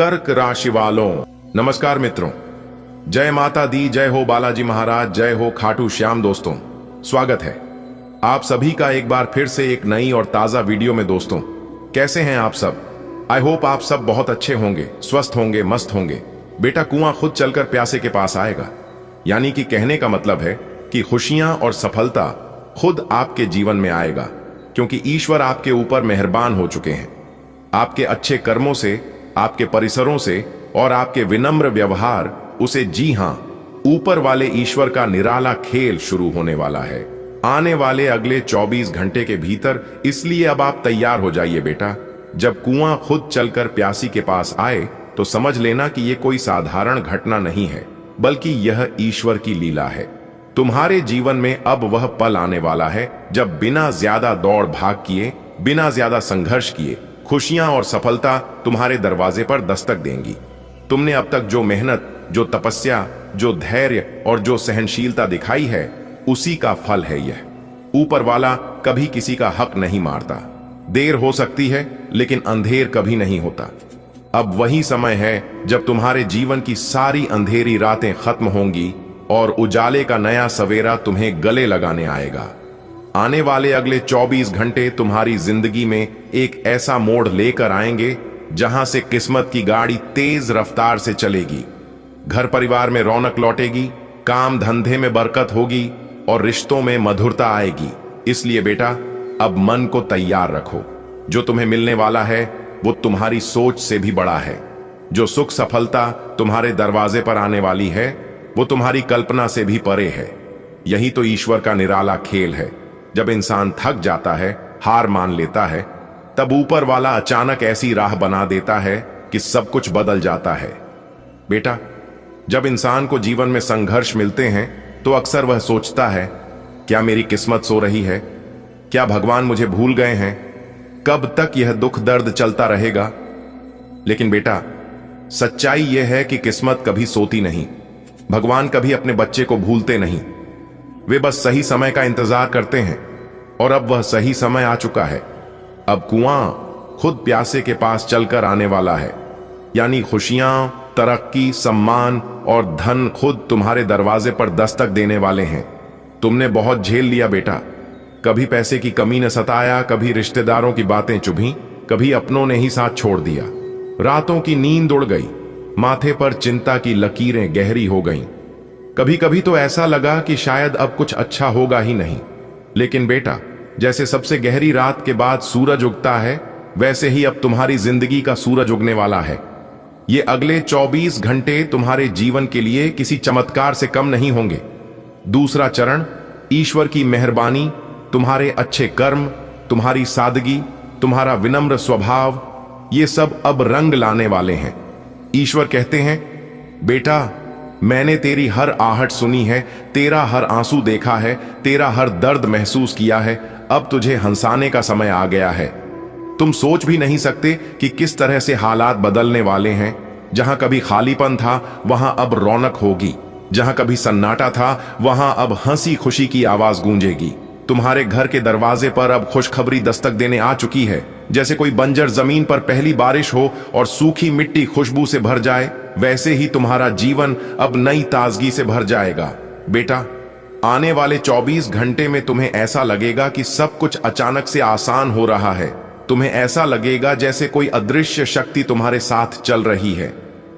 कर्क राशि वालों, नमस्कार मित्रों। जय माता दी, जय हो बालाजी महाराज, जय हो खाटू श्याम। दोस्तों, स्वागत है आप सभी का एक बार फिर से एक नई और ताजा वीडियो में। दोस्तों, कैसे हैं आप सब? आई होप आप सब बहुत अच्छे होंगे, स्वस्थ होंगे, मस्त होंगे। बेटा, कुआं खुद चलकर प्यासे के पास आएगा, यानी कि कहने का मतलब है कि खुशियां और सफलता खुद आपके जीवन में आएगा, क्योंकि ईश्वर आपके ऊपर मेहरबान हो चुके हैं। आपके अच्छे कर्मों से, आपके परिसरों से और आपके विनम्र व्यवहार उसे, जी हां, ऊपर वाले ईश्वर का निराला खेल शुरू होने वाला है आने वाले अगले 24 घंटे के भीतर। इसलिए अब आप तैयार हो जाइए बेटा। जब कुआं खुद चलकर प्यासी के पास आए तो समझ लेना कि यह कोई साधारण घटना नहीं है, बल्कि यह ईश्वर की लीला है। तुम्हारे जीवन में अब वह पल आने वाला है जब बिना ज्यादा दौड़ भाग किए, बिना ज्यादा संघर्ष किए, खुशियां और सफलता तुम्हारे दरवाजे पर दस्तक देंगी। तुमने अब तक जो मेहनत, जो तपस्या, जो धैर्य और जो सहनशीलता दिखाई है, उसी का फल है यह। ऊपर वाला कभी किसी का हक नहीं मारता। देर हो सकती है, लेकिन अंधेर कभी नहीं होता। अब वही समय है जब तुम्हारे जीवन की सारी अंधेरी रातें खत्म होंगी और उजाले का नया सवेरा तुम्हें गले लगाने आएगा। आने वाले अगले 24 घंटे तुम्हारी जिंदगी में एक ऐसा मोड़ लेकर आएंगे जहां से किस्मत की गाड़ी तेज रफ्तार से चलेगी। घर परिवार में रौनक लौटेगी, काम धंधे में बरकत होगी और रिश्तों में मधुरता आएगी। इसलिए बेटा, अब मन को तैयार रखो। जो तुम्हें मिलने वाला है वो तुम्हारी सोच से भी बड़ा है। जो सुख सफलता तुम्हारे दरवाजे पर आने वाली है वो तुम्हारी कल्पना से भी परे है। यही तो ईश्वर का निराला खेल है। जब इंसान थक जाता है, हार मान लेता है, तब ऊपर वाला अचानक ऐसी राह बना देता है कि सब कुछ बदल जाता है। बेटा, जब इंसान को जीवन में संघर्ष मिलते हैं तो अक्सर वह सोचता है, क्या मेरी किस्मत सो रही है? क्या भगवान मुझे भूल गए हैं? कब तक यह दुख दर्द चलता रहेगा? लेकिन बेटा, सच्चाई यह है कि किस्मत कभी सोती नहीं। भगवान कभी अपने बच्चे को भूलते नहीं। वे बस सही समय का इंतजार करते हैं, और अब वह सही समय आ चुका है। अब कुआं खुद प्यासे के पास चलकर आने वाला है, यानी खुशियां, तरक्की, सम्मान और धन खुद तुम्हारे दरवाजे पर दस्तक देने वाले हैं। तुमने बहुत झेल लिया बेटा। कभी पैसे की कमी ने सताया, कभी रिश्तेदारों की बातें चुभी, कभी अपनों ने ही साथ छोड़ दिया। रातों की नींद उड़ गई, माथे पर चिंता की लकीरें गहरी हो गईं। कभी कभी तो ऐसा लगा कि शायद अब कुछ अच्छा होगा ही नहीं। लेकिन बेटा, जैसे सबसे गहरी रात के बाद सूरज उगता है, वैसे ही अब तुम्हारी जिंदगी का सूरज उगने वाला है। ये अगले 24 घंटे तुम्हारे जीवन के लिए किसी चमत्कार से कम नहीं होंगे। दूसरा चरण, ईश्वर की मेहरबानी, तुम्हारे अच्छे कर्म, तुम्हारी सादगी, तुम्हारा विनम्र स्वभाव, ये सब अब रंग लाने वाले हैं। ईश्वर कहते हैं, बेटा, मैंने तेरी हर आहट सुनी है, तेरा हर आंसू देखा है, तेरा हर दर्द महसूस किया है। अब तुझे हंसाने का समय आ गया है। तुम सोच भी नहीं सकते कि किस तरह से हालात बदलने वाले हैं। जहां कभी खालीपन था, वहां अब रौनक होगी। जहां कभी सन्नाटा था, वहां अब हंसी खुशी की आवाज गूंजेगी। तुम्हारे घर के दरवाजे पर अब खुशखबरी दस्तक देने आ चुकी है। जैसे कोई बंजर जमीन पर पहली बारिश हो और सूखी मिट्टी खुशबू से भर जाए, वैसे ही तुम्हारा जीवन अब नई ताजगी से भर जाएगा। बेटा, आने वाले 24 घंटे में तुम्हें ऐसा लगेगा कि सब कुछ अचानक से आसान हो रहा है। तुम्हें ऐसा लगेगा जैसे कोई अदृश्य शक्ति तुम्हारे साथ चल रही है।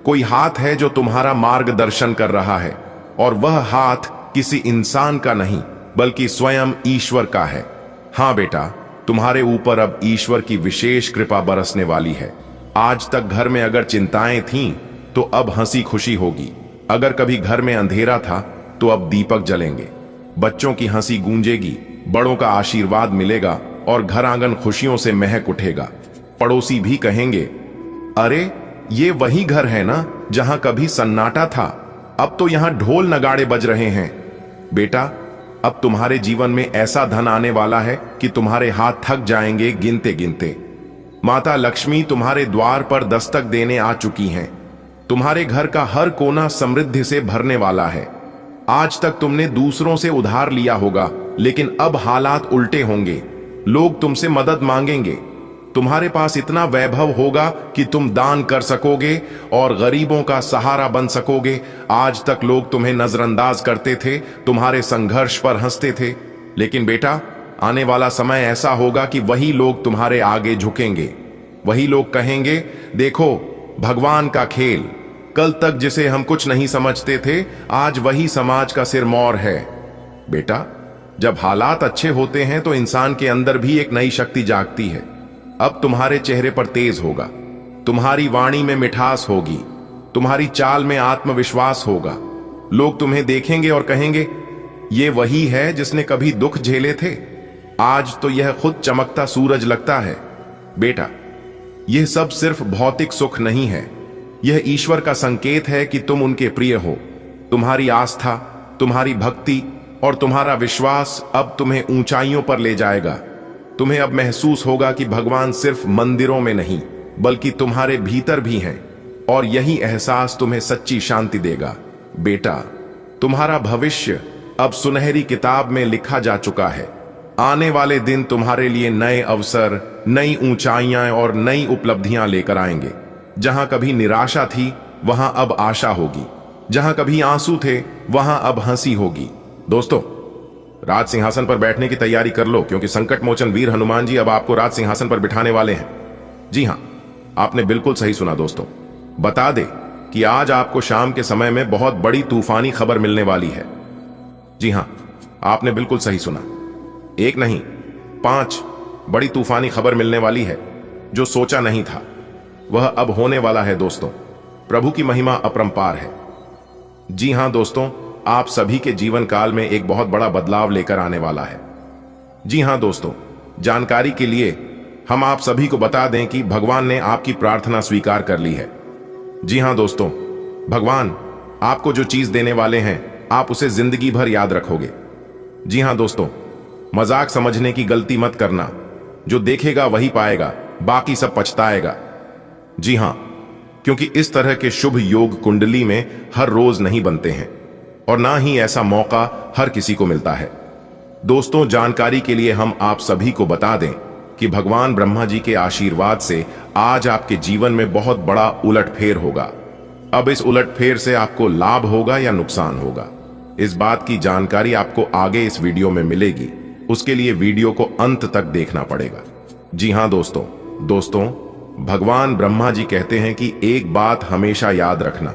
कोई हाथ है जो तुम्हारा मार्गदर्शन कर रहा है, और वह हाथ किसी इंसान का नहीं, बल्कि स्वयं ईश्वर का है। हां बेटा, तुम्हारे ऊपर अब ईश्वर की विशेष कृपा बरसने वाली है। आज तक घर में अगर चिंताएं थीं, तो अब हंसी खुशी होगी। अगर कभी घर में अंधेरा था, तो अब दीपक जलेंगे। बच्चों की हंसी गूंजेगी, बड़ों का आशीर्वाद मिलेगा और घर आंगन खुशियों से महक उठेगा। पड़ोसी भी कहेंगे, अरे, ये वही घर है ना जहां कभी सन्नाटा था, अब तो यहां ढोल नगाड़े बज रहे हैं। बेटा, अब तुम्हारे जीवन में ऐसा धन आने वाला है कि तुम्हारे हाथ थक जाएंगे गिनते गिनते। माता लक्ष्मी तुम्हारे द्वार पर दस्तक देने आ चुकी हैं। तुम्हारे घर का हर कोना समृद्धि से भरने वाला है। आज तक तुमने दूसरों से उधार लिया होगा, लेकिन अब हालात उल्टे होंगे। लोग तुमसे मदद मांगेंगे, तुम्हारे पास इतना वैभव होगा कि तुम दान कर सकोगे और गरीबों का सहारा बन सकोगे। आज तक लोग तुम्हें नजरअंदाज करते थे, तुम्हारे संघर्ष पर हंसते थे, लेकिन बेटा आने वाला समय ऐसा होगा कि वही लोग तुम्हारे आगे झुकेंगे। वही लोग कहेंगे, देखो भगवान का खेल। कल तक जिसे हम कुछ नहीं समझते थे, आज वही समाज का सिरमौर है। बेटा जब हालात अच्छे होते हैं तो इंसान के अंदर भी एक नई शक्ति जागती है। अब तुम्हारे चेहरे पर तेज होगा, तुम्हारी वाणी में मिठास होगी, तुम्हारी चाल में आत्मविश्वास होगा। लोग तुम्हें देखेंगे और कहेंगे, ये वही है जिसने कभी दुख झेले थे। आज तो यह खुद चमकता सूरज लगता है। बेटा यह सब सिर्फ भौतिक सुख नहीं है, यह ईश्वर का संकेत है कि तुम उनके प्रिय हो। तुम्हारी आस्था, तुम्हारी भक्ति और तुम्हारा विश्वास अब तुम्हें ऊंचाइयों पर ले जाएगा। तुम्हें अब महसूस होगा कि भगवान सिर्फ मंदिरों में नहीं बल्कि तुम्हारे भीतर भी हैं, और यही एहसास तुम्हें सच्ची शांति देगा। बेटा तुम्हारा भविष्य अब सुनहरी किताब में लिखा जा चुका है। आने वाले दिन तुम्हारे लिए नए अवसर, नई ऊंचाइयां और नई उपलब्धियां लेकर आएंगे। जहां कभी निराशा थी वहां अब आशा होगी, जहां कभी आंसू थे वहां अब हंसी होगी। दोस्तों राज सिंहासन पर बैठने की तैयारी कर लो, क्योंकि संकट मोचन वीर हनुमान जी अब आपको राज सिंहासन पर बिठाने वाले हैं। जी हां, आपने बिल्कुल सही सुना दोस्तों। बता दे कि आज आपको शाम के समय में बहुत बड़ी तूफानी खबर मिलने वाली है। जी हां, आपने बिल्कुल सही सुना। एक नहीं 5 बड़ी तूफानी खबर मिलने वाली है। जो सोचा नहीं था वह अब होने वाला है दोस्तों। प्रभु की महिमा अपरंपार है। जी हां दोस्तों, आप सभी के जीवन काल में एक बहुत बड़ा बदलाव लेकर आने वाला है। जी हां दोस्तों, जानकारी के लिए हम आप सभी को बता दें कि भगवान ने आपकी प्रार्थना स्वीकार कर ली है। जी हां दोस्तों, भगवान आपको जो चीज देने वाले हैं आप उसे जिंदगी भर याद रखोगे। जी हां दोस्तों, मजाक समझने की गलती मत करना। जो देखेगा वही पाएगा, बाकी सब पछताएगा। जी हां, क्योंकि इस तरह के शुभ योग कुंडली में हर रोज नहीं बनते हैं और ना ही ऐसा मौका हर किसी को मिलता है। दोस्तों जानकारी के लिए हम आप सभी को बता दें कि भगवान ब्रह्मा जी के आशीर्वाद से आज आपके जीवन में बहुत बड़ा उलटफेर होगा। अब इस उलटफेर से आपको लाभ होगा या नुकसान होगा, इस बात की जानकारी आपको आगे इस वीडियो में मिलेगी। उसके लिए वीडियो को अंत तक देखना पड़ेगा। जी हां दोस्तों, भगवान ब्रह्मा जी कहते हैं कि एक बात हमेशा याद रखना,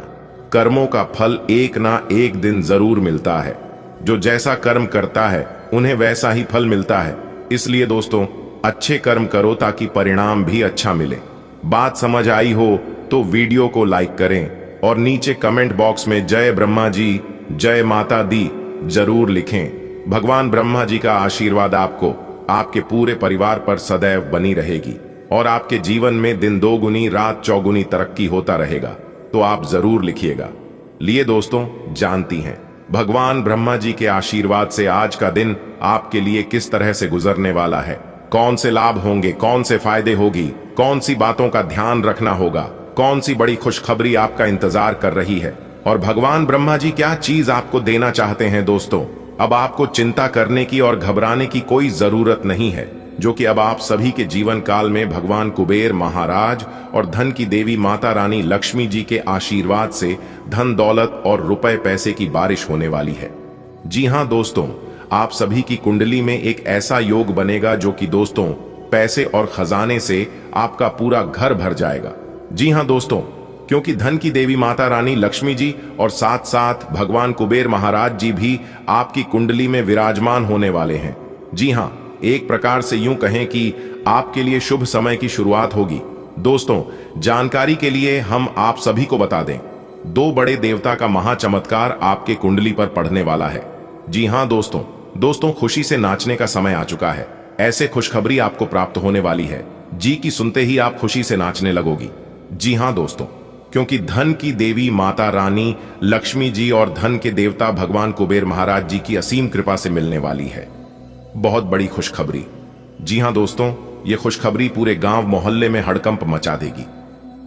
कर्मों का फल एक ना एक दिन जरूर मिलता है। जो जैसा कर्म करता है उन्हें वैसा ही फल मिलता है। इसलिए दोस्तों अच्छे कर्म करो ताकि परिणाम भी अच्छा मिले। बात समझ आई हो तो वीडियो को लाइक करें और नीचे कमेंट बॉक्स में जय ब्रह्मा जी, जय माता दी जरूर लिखें। भगवान ब्रह्मा जी का आशीर्वाद आपको, आपके पूरे परिवार पर सदैव बनी रहेगी और आपके जीवन में दिन दोगुनी रात चौगुनी तरक्की होता रहेगा। तो आप जरूर लिखिएगा। लिए दोस्तों जानती हैं भगवान ब्रह्मा जी के आशीर्वाद से आज का दिन आपके लिए किस तरह से गुजरने वाला है, कौन से लाभ होंगे, कौन से फायदे होगी, कौन सी बातों का ध्यान रखना होगा, कौन सी बड़ी खुशखबरी आपका इंतजार कर रही है और भगवान ब्रह्मा जी क्या चीज आपको देना चाहते हैं। दोस्तों अब आपको चिंता करने की और घबराने की कोई जरूरत नहीं है, जो कि अब आप सभी के जीवन काल में भगवान कुबेर महाराज और धन की देवी माता रानी लक्ष्मी जी के आशीर्वाद से धन दौलत और रुपए पैसे की बारिश होने वाली है। जी हां दोस्तों, आप सभी की कुंडली में एक ऐसा योग बनेगा जो कि दोस्तों पैसे और खजाने से आपका पूरा घर भर जाएगा। जी हां दोस्तों, क्योंकि धन की देवी माता रानी लक्ष्मी जी और साथ साथ भगवान कुबेर महाराज जी भी आपकी कुंडली में विराजमान होने वाले हैं। जी हां, एक प्रकार से यूं कहें कि आपके लिए शुभ समय की शुरुआत होगी। दोस्तों जानकारी के लिए हम आप सभी को बता दें, 2 बड़े देवता का महाचमत्कार आपके कुंडली पर पड़ने वाला है। जी हां दोस्तों खुशी से नाचने का समय आ चुका है। ऐसे खुशखबरी आपको प्राप्त होने वाली है जी की सुनते ही आप खुशी से नाचने लगोगी। जी हां दोस्तों, क्योंकि धन की देवी माता रानी लक्ष्मी जी और धन के देवता भगवान कुबेर महाराज जी की असीम कृपा से मिलने वाली है बहुत बड़ी खुशखबरी। जी हां दोस्तों, यह खुशखबरी पूरे गांव मोहल्ले में हड़कंप मचा देगी।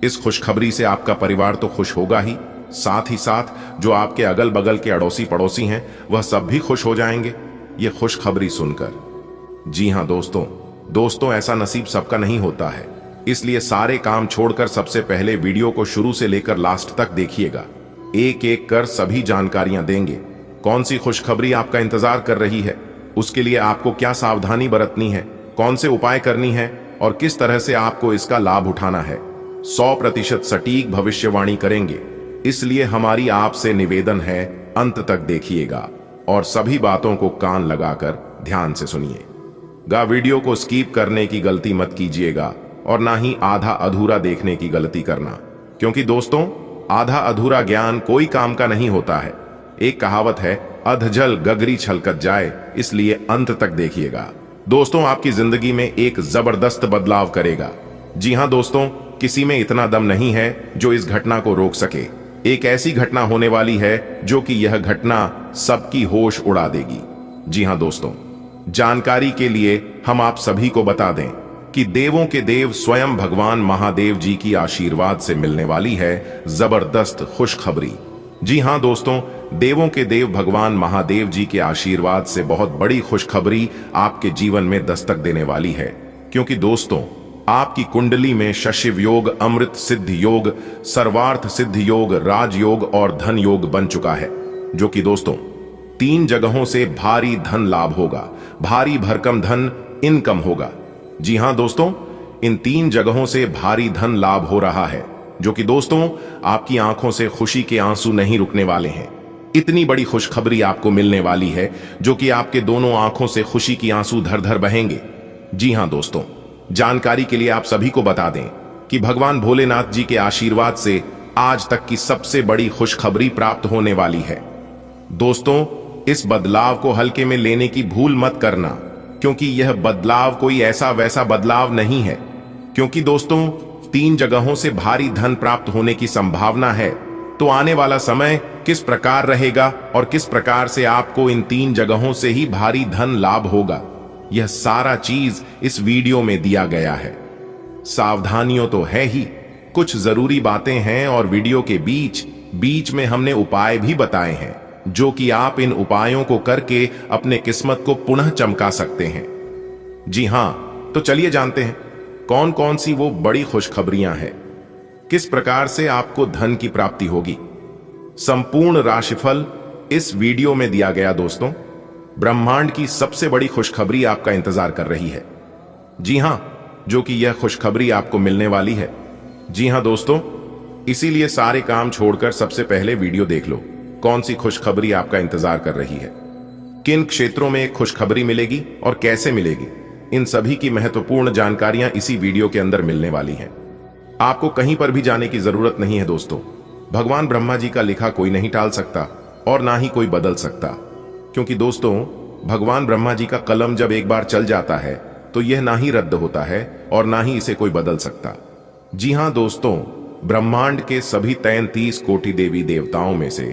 इस खुशखबरी से आपका परिवार तो खुश होगा ही, साथ ही साथ जो आपके अगल बगल के अड़ोसी पड़ोसी हैं वह सब भी खुश हो जाएंगे यह खुशखबरी सुनकर। जी हां दोस्तों, दोस्तों ऐसा नसीब सबका नहीं होता है, इसलिए सारे काम छोड़कर सबसे पहले वीडियो को शुरू से लेकर लास्ट तक देखिएगा। एक एक कर सभी जानकारियां देंगे। कौन सी खुशखबरी आपका इंतजार कर रही है, उसके लिए आपको क्या सावधानी बरतनी है, कौन से उपाय करनी है और किस तरह से आपको इसका लाभ उठाना है। 100% सटीक भविष्यवाणी करेंगे, इसलिए हमारी आपसे निवेदन है अंत तक देखिएगा और सभी बातों को कान लगाकर ध्यान से सुनिएगा। वीडियो को स्किप करने की गलती मत कीजिएगा और ना ही आधा अधूरा देखने की गलती करना, क्योंकि दोस्तों आधा अधूरा ज्ञान कोई काम का नहीं होता है। एक कहावत है, अधजल गगरी छलकत जाए, इसलिए अंत तक देखिएगा। दोस्तों आपकी जिंदगी में एक जबरदस्त बदलाव करेगा। जी हां दोस्तों, किसी में इतना दम नहीं है जो इस घटना को रोक सके। एक ऐसी घटना होने वाली है जो कि यह घटना सबकी होश उड़ा देगी। जी हां दोस्तों, जानकारी के लिए हम आप सभी को बता दें कि देवों के देव स्वयं भगवान महादेव जी की आशीर्वाद से मिलने वाली है जबरदस्त खुशखबरी। जी हां दोस्तों, देवों के देव भगवान महादेव जी के आशीर्वाद से बहुत बड़ी खुशखबरी आपके जीवन में दस्तक देने वाली है, क्योंकि दोस्तों आपकी कुंडली में शशिव योग, अमृत सिद्ध योग, सर्वार्थ सिद्ध योग, राजयोग और धन योग बन चुका है, जो कि दोस्तों 3 जगहों से भारी धन लाभ होगा, भारी भरकम धन इनकम होगा। जी हां दोस्तों, इन 3 जगहों से भारी धन लाभ हो रहा है, जो कि दोस्तों आपकी आंखों से खुशी के आंसू नहीं रुकने वाले हैं। इतनी बड़ी खुशखबरी आपको मिलने वाली है जो कि आपके दोनों आंखों से खुशी की आंसू धर धर बहेंगे। जी हां दोस्तों, जानकारी के लिए आप सभी को बता दें कि भगवान भोलेनाथ जी के आशीर्वाद से आज तक की सबसे बड़ी खुशखबरी प्राप्त होने वाली है। दोस्तों इस बदलाव को हल्के में लेने की भूल मत करना, क्योंकि यह बदलाव कोई ऐसा वैसा बदलाव नहीं है। क्योंकि दोस्तों 3 जगहों से भारी धन प्राप्त होने की संभावना है, तो आने वाला समय किस प्रकार रहेगा और किस प्रकार से आपको इन 3 जगहों से ही भारी धन लाभ होगा, यह सारा चीज इस वीडियो में दिया गया है। सावधानियों तो है ही, कुछ जरूरी बातें हैं और वीडियो के बीच बीच में हमने उपाय भी बताए हैं, जो कि आप इन उपायों को करके अपने किस्मत को पुनः चमका सकते हैं। जी हां, तो चलिए जानते हैं कौन कौन सी वो बड़ी खुशखबरियां हैं, किस प्रकार से आपको धन की प्राप्ति होगी। संपूर्ण राशिफल इस वीडियो में दिया गया। दोस्तों ब्रह्मांड की सबसे बड़ी खुशखबरी आपका इंतजार कर रही है। जी हां, जो कि यह खुशखबरी आपको मिलने वाली है। जी हां दोस्तों, इसीलिए सारे काम छोड़कर सबसे पहले वीडियो देख लो, कौन सी खुशखबरी आपका इंतजार कर रही है, किन क्षेत्रों में एक खुशखबरी मिलेगी और कैसे मिलेगी। इन सभी की महत्वपूर्ण जानकारियां इसी वीडियो के अंदर मिलने वाली हैं। आपको कहीं पर भी जाने की जरूरत नहीं है दोस्तों। भगवान ब्रह्मा जी का लिखा कोई नहीं टाल सकता और ना ही कोई बदल सकता, क्योंकि दोस्तों भगवान ब्रह्मा जी का कलम जब एक बार चल जाता है तो यह ना ही रद्द होता है और ना ही इसे कोई बदल सकता। जी हां दोस्तों, ब्रह्मांड के सभी 33 कोटि देवी देवताओं में से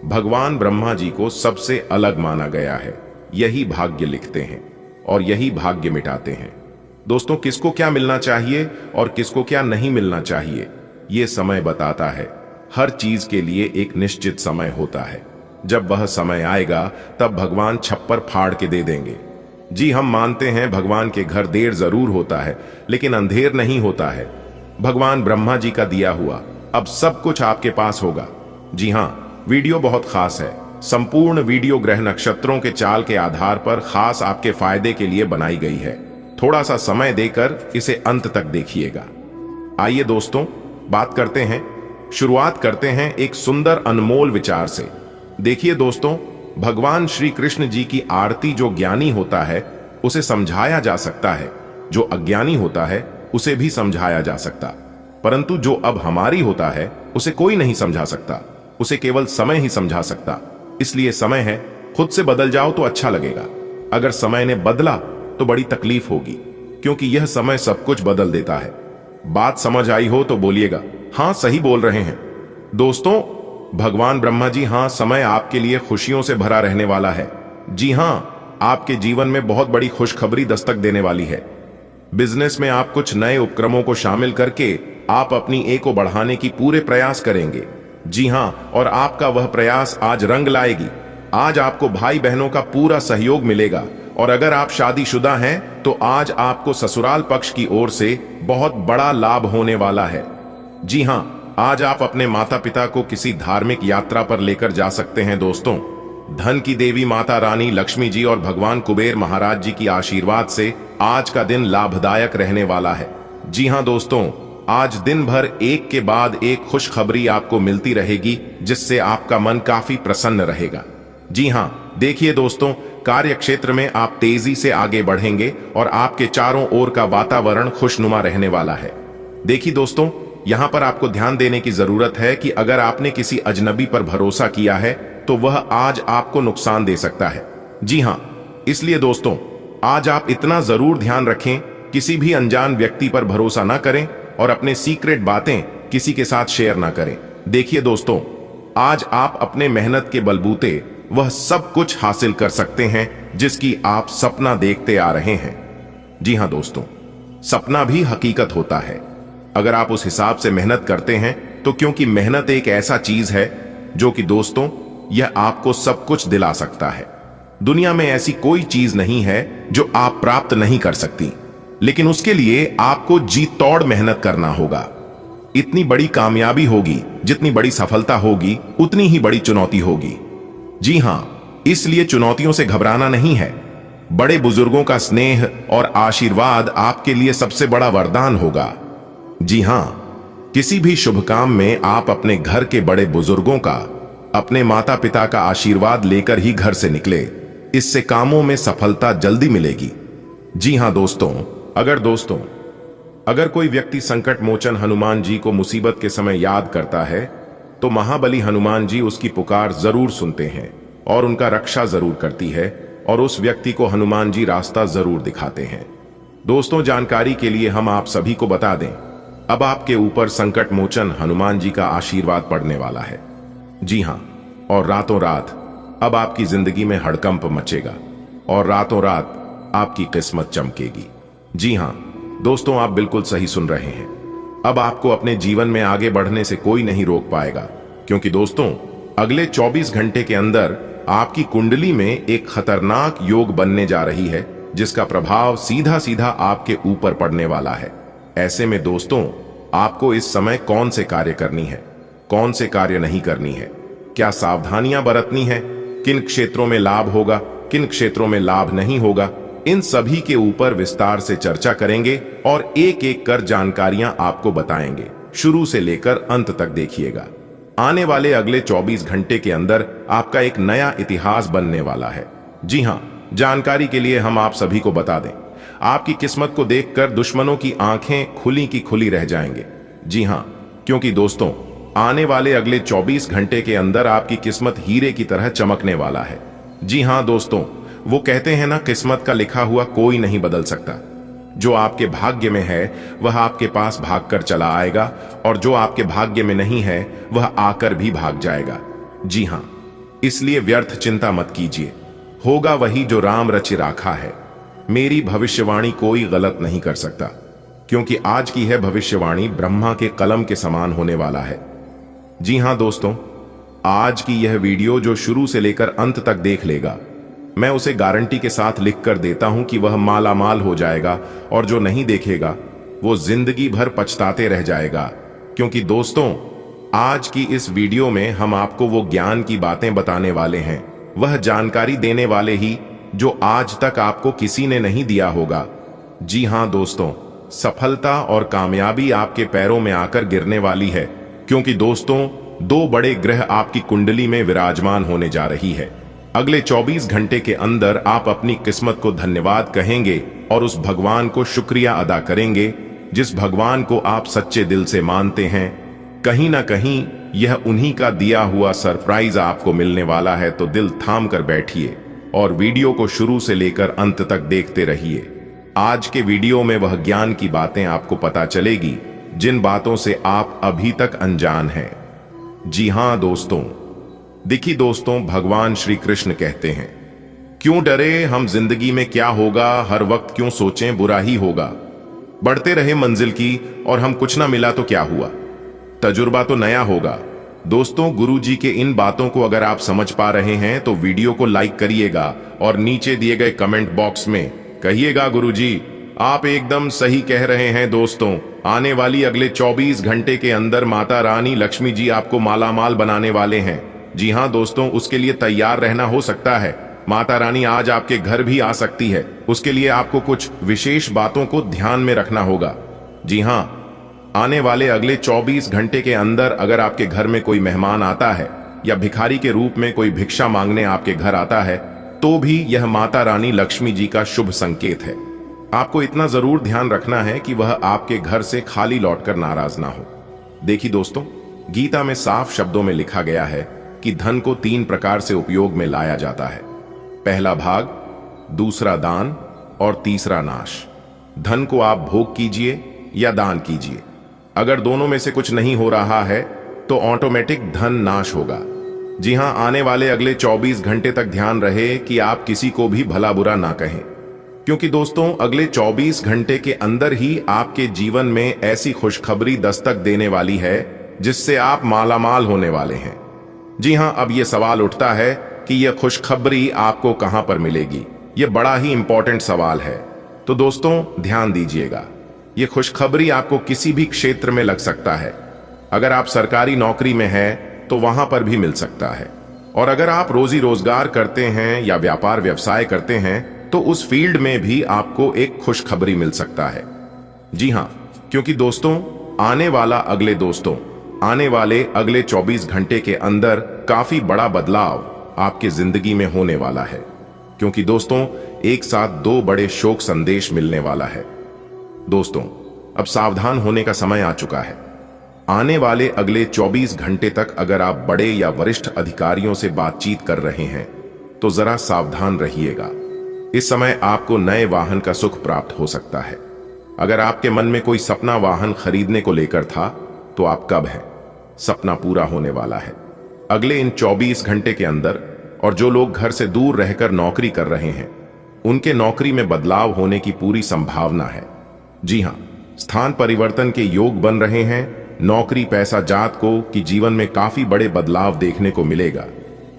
भगवान ब्रह्मा जी को सबसे अलग माना गया है। यही भाग्य लिखते हैं और यही भाग्य मिटाते हैं। दोस्तों किसको क्या मिलना चाहिए और किसको क्या नहीं मिलना चाहिए, यह समय बताता है। हर चीज के लिए एक निश्चित समय होता है। जब वह समय आएगा तब भगवान छप्पर फाड़ के दे देंगे। जी हम मानते हैं भगवान के घर देर जरूर होता है, लेकिन अंधेर नहीं होता है। भगवान ब्रह्मा जी का दिया हुआ अब सब कुछ आपके पास होगा। जी हां, वीडियो बहुत खास है। संपूर्ण वीडियो ग्रह नक्षत्रों के चाल के आधार पर खास आपके फायदे के लिए बनाई गई है। थोड़ा सा समय देकर इसे अंत तक देखिएगा। आइए दोस्तों बात करते हैं, शुरुआत करते हैं एक सुंदर अनमोल विचार से। देखिए दोस्तों, भगवान श्री कृष्ण जी की आरती जो ज्ञानी होता है उसे समझाया जा सकता है, जो अज्ञानी होता है उसे भी समझाया जा सकता, परंतु जो अब हमारी होता है उसे कोई नहीं समझा सकता, उसे केवल समय ही समझा सकता। इसलिए समय है, खुद से बदल जाओ तो अच्छा लगेगा। अगर समय ने बदला तो बड़ी तकलीफ होगी, क्योंकि यह समय सब कुछ बदल देता है। बात समझ आई हो तो बोलिएगा हां सही बोल रहे हैं। दोस्तों भगवान ब्रह्मा जी, हां समय आपके लिए खुशियों से भरा रहने वाला है। जी हां, आपके जीवन में बहुत बड़ी खुशखबरी दस्तक देने वाली है। बिजनेस में आप कुछ नए उपक्रमों को शामिल करके आप अपनी ए को बढ़ाने की पूरे प्रयास करेंगे। जी हां, और आपका वह प्रयास आज रंग लाएगी। आज आपको भाई बहनों का पूरा सहयोग मिलेगा और अगर आप शादीशुदा हैं तो आज आपको ससुराल पक्ष की ओर से बहुत बड़ा लाभ होने वाला है। जी हां, आज आप अपने माता पिता को किसी धार्मिक यात्रा पर लेकर जा सकते हैं दोस्तों। धन की देवी माता रानी लक्ष्मी जी और भगवान कुबेर महाराज जी की आशीर्वाद से आज का दिन लाभदायक रहने वाला है। जी हां दोस्तों, आज दिन भर एक के बाद एक खुशखबरी आपको मिलती रहेगी, जिससे आपका मन काफी प्रसन्न रहेगा। जी हां, देखिए दोस्तों, कार्य क्षेत्र में आप तेजी से आगे बढ़ेंगे और आपके चारों ओर का वातावरण खुशनुमा रहने वाला है। देखिए दोस्तों, यहां पर आपको ध्यान देने की जरूरत है कि अगर आपने किसी अजनबी पर भरोसा किया है तो वह आज आपको नुकसान दे सकता है। जी हां, इसलिए दोस्तों, आज आप इतना जरूर ध्यान रखें, किसी भी अनजान व्यक्ति पर भरोसा ना करें और अपने सीक्रेट बातें किसी के साथ शेयर ना करें। देखिए दोस्तों, आज आप अपने मेहनत के बलबूते वह सब कुछ हासिल कर सकते हैं जिसकी आप सपना देखते आ रहे हैं। जी हां दोस्तों, सपना भी हकीकत होता है अगर आप उस हिसाब से मेहनत करते हैं तो, क्योंकि मेहनत एक ऐसा चीज है जो कि दोस्तों यह आपको सब कुछ दिला सकता है। दुनिया में ऐसी कोई चीज नहीं है जो आप प्राप्त नहीं कर सकती, लेकिन उसके लिए आपको जी तोड़ मेहनत करना होगा। इतनी बड़ी कामयाबी होगी, जितनी बड़ी सफलता होगी उतनी ही बड़ी चुनौती होगी। जी हां, इसलिए चुनौतियों से घबराना नहीं है। बड़े बुजुर्गों का स्नेह और आशीर्वाद आपके लिए सबसे बड़ा वरदान होगा। जी हां, किसी भी शुभ काम में आप अपने घर के बड़े बुजुर्गों का, अपने माता पिता का आशीर्वाद लेकर ही घर से निकले। इससे कामों में सफलता जल्दी मिलेगी। जी हां दोस्तों, अगर कोई व्यक्ति संकट मोचन हनुमान जी को मुसीबत के समय याद करता है तो महाबली हनुमान जी उसकी पुकार जरूर सुनते हैं और उनका रक्षा जरूर करती है, और उस व्यक्ति को हनुमान जी रास्ता जरूर दिखाते हैं। दोस्तों, जानकारी के लिए हम आप सभी को बता दें, अब आपके ऊपर संकट मोचन हनुमान जी का आशीर्वाद पड़ने वाला है। जी हां, और रातों रात अब आपकी जिंदगी में हड़कंप मचेगा और रातों रात आपकी किस्मत चमकेगी। जी हां दोस्तों, आप बिल्कुल सही सुन रहे हैं। अब आपको अपने जीवन में आगे बढ़ने से कोई नहीं रोक पाएगा, क्योंकि दोस्तों अगले 24 घंटे के अंदर आपकी कुंडली में एक खतरनाक योग बनने जा रही है, जिसका प्रभाव सीधा सीधा आपके ऊपर पड़ने वाला है। ऐसे में दोस्तों, आपको इस समय कौन से कार्य करनी है, कौन से कार्य नहीं करनी है, क्या सावधानियां बरतनी है, किन क्षेत्रों में लाभ होगा, किन क्षेत्रों में लाभ नहीं होगा, इन सभी के ऊपर विस्तार से चर्चा करेंगे और एक एक कर जानकारियां आपको बताएंगे। शुरू से लेकर अंत तक देखिएगा। आने वाले अगले 24 घंटे के अंदर आपका एक नया इतिहास बनने वाला है। जी हां, जानकारी के लिए हम आप सभी को बता दें, आपकी किस्मत को देखकर दुश्मनों की आंखें खुली की खुली रह जाएंगे। जी हां, क्योंकि दोस्तों आने वाले अगले 24 घंटे के अंदर आपकी किस्मत हीरे की तरह चमकने वाला है। जी हां दोस्तों, वो कहते हैं ना, किस्मत का लिखा हुआ कोई नहीं बदल सकता। जो आपके भाग्य में है वह आपके पास भागकर चला आएगा, और जो आपके भाग्य में नहीं है वह आकर भी भाग जाएगा। जी हां, इसलिए व्यर्थ चिंता मत कीजिए, होगा वही जो राम रचि राखा है। मेरी भविष्यवाणी कोई गलत नहीं कर सकता, क्योंकि आज की है भविष्यवाणी ब्रह्मा के कलम के समान होने वाला है। जी हां दोस्तों, आज की यह वीडियो जो शुरू से लेकर अंत तक देख लेगा, मैं उसे गारंटी के साथ लिख कर देता हूं कि वह माला माल हो जाएगा, और जो नहीं देखेगा वो जिंदगी भर पछताते रह जाएगा। क्योंकि दोस्तों आज की इस वीडियो में हम आपको वो ज्ञान की बातें बताने वाले हैं, वह जानकारी देने वाले ही जो आज तक आपको किसी ने नहीं दिया होगा। जी हां दोस्तों, सफलता और कामयाबी आपके पैरों में आकर गिरने वाली है, क्योंकि दोस्तों 2 बड़े ग्रह आपकी कुंडली में विराजमान होने जा रही है। अगले 24 घंटे के अंदर आप अपनी किस्मत को धन्यवाद कहेंगे और उस भगवान को शुक्रिया अदा करेंगे जिस भगवान को आप सच्चे दिल से मानते हैं। कहीं ना कहीं यह उन्हीं का दिया हुआ सरप्राइज आपको मिलने वाला है, तो दिल थाम कर बैठिए और वीडियो को शुरू से लेकर अंत तक देखते रहिए। आज के वीडियो में वह ज्ञान की बातें आपको पता चलेगी जिन बातों से आप अभी तक अनजान हैं। जी हां दोस्तों, देखिए दोस्तों, भगवान श्री कृष्ण कहते हैं, क्यों डरे हम जिंदगी में क्या होगा, हर वक्त क्यों सोचें बुरा ही होगा। बढ़ते रहे मंजिल की और हम कुछ ना मिला तो क्या हुआ, तजुर्बा तो नया होगा। दोस्तों, गुरुजी के इन बातों को अगर आप समझ पा रहे हैं तो वीडियो को लाइक करिएगा और नीचे दिए गए कमेंट बॉक्स में कहिएगा गुरुजी आप एकदम सही कह रहे हैं। दोस्तों, आने वाली अगले 24 घंटे के अंदर माता रानी लक्ष्मी जी आपको मालामाल बनाने वाले हैं। जी हाँ दोस्तों, उसके लिए तैयार रहना। हो सकता है माता रानी आज आपके घर भी आ सकती है। उसके लिए आपको कुछ विशेष बातों को ध्यान में रखना होगा। जी हाँ, आने वाले अगले 24 घंटे के अंदर अगर आपके घर में कोई मेहमान आता है या भिखारी के रूप में कोई भिक्षा मांगने आपके घर आता है तो भी यह माता रानी लक्ष्मी जी का शुभ संकेत है। आपको इतना जरूर ध्यान रखना है कि वह आपके घर से खाली लौटकर नाराज ना हो। देखिए दोस्तों, गीता में साफ शब्दों में लिखा गया है कि धन को 3 प्रकार से उपयोग में लाया जाता है। पहला भाग, दूसरा दान और तीसरा नाश। धन को आप भोग कीजिए या दान कीजिए। अगर दोनों में से कुछ नहीं हो रहा है तो ऑटोमेटिक धन नाश होगा। जी हां, आने वाले अगले 24 घंटे तक ध्यान रहे कि आप किसी को भी भला बुरा ना कहें, क्योंकि दोस्तों अगले 24 घंटे के अंदर ही आपके जीवन में ऐसी खुशखबरी दस्तक देने वाली है जिससे आप मालामाल होने वाले हैं। जी हां, अब यह सवाल उठता है कि यह खुशखबरी आपको कहां पर मिलेगी। यह बड़ा ही इंपॉर्टेंट सवाल है, तो दोस्तों ध्यान दीजिएगा। यह खुशखबरी आपको किसी भी क्षेत्र में लग सकता है। अगर आप सरकारी नौकरी में हैं तो वहां पर भी मिल सकता है, और अगर आप रोजी रोजगार करते हैं या व्यापार व्यवसाय करते हैं तो उस फील्ड में भी आपको एक खुशखबरी मिल सकता है। जी हां, क्योंकि दोस्तों आने वाले अगले 24 घंटे के अंदर काफी बड़ा बदलाव आपकी जिंदगी में होने वाला है, क्योंकि दोस्तों एक साथ 2 बड़े शोक संदेश मिलने वाला है। दोस्तों, अब सावधान होने का समय आ चुका है। आने वाले अगले 24 घंटे तक अगर आप बड़े या वरिष्ठ अधिकारियों से बातचीत कर रहे हैं तो जरा सावधान रहिएगा। इस समय आपको नए वाहन का सुख प्राप्त हो सकता है। अगर आपके मन में कोई सपना वाहन खरीदने को लेकर था तो आप कब हैं, सपना पूरा होने वाला है अगले इन 24 घंटे के अंदर। और जो लोग घर से दूर रहकर नौकरी कर रहे हैं उनके नौकरी में बदलाव होने की पूरी संभावना है। जी हां, स्थान परिवर्तन के योग बन रहे हैं। नौकरी पैसा जात को कि जीवन में काफी बड़े बदलाव देखने को मिलेगा।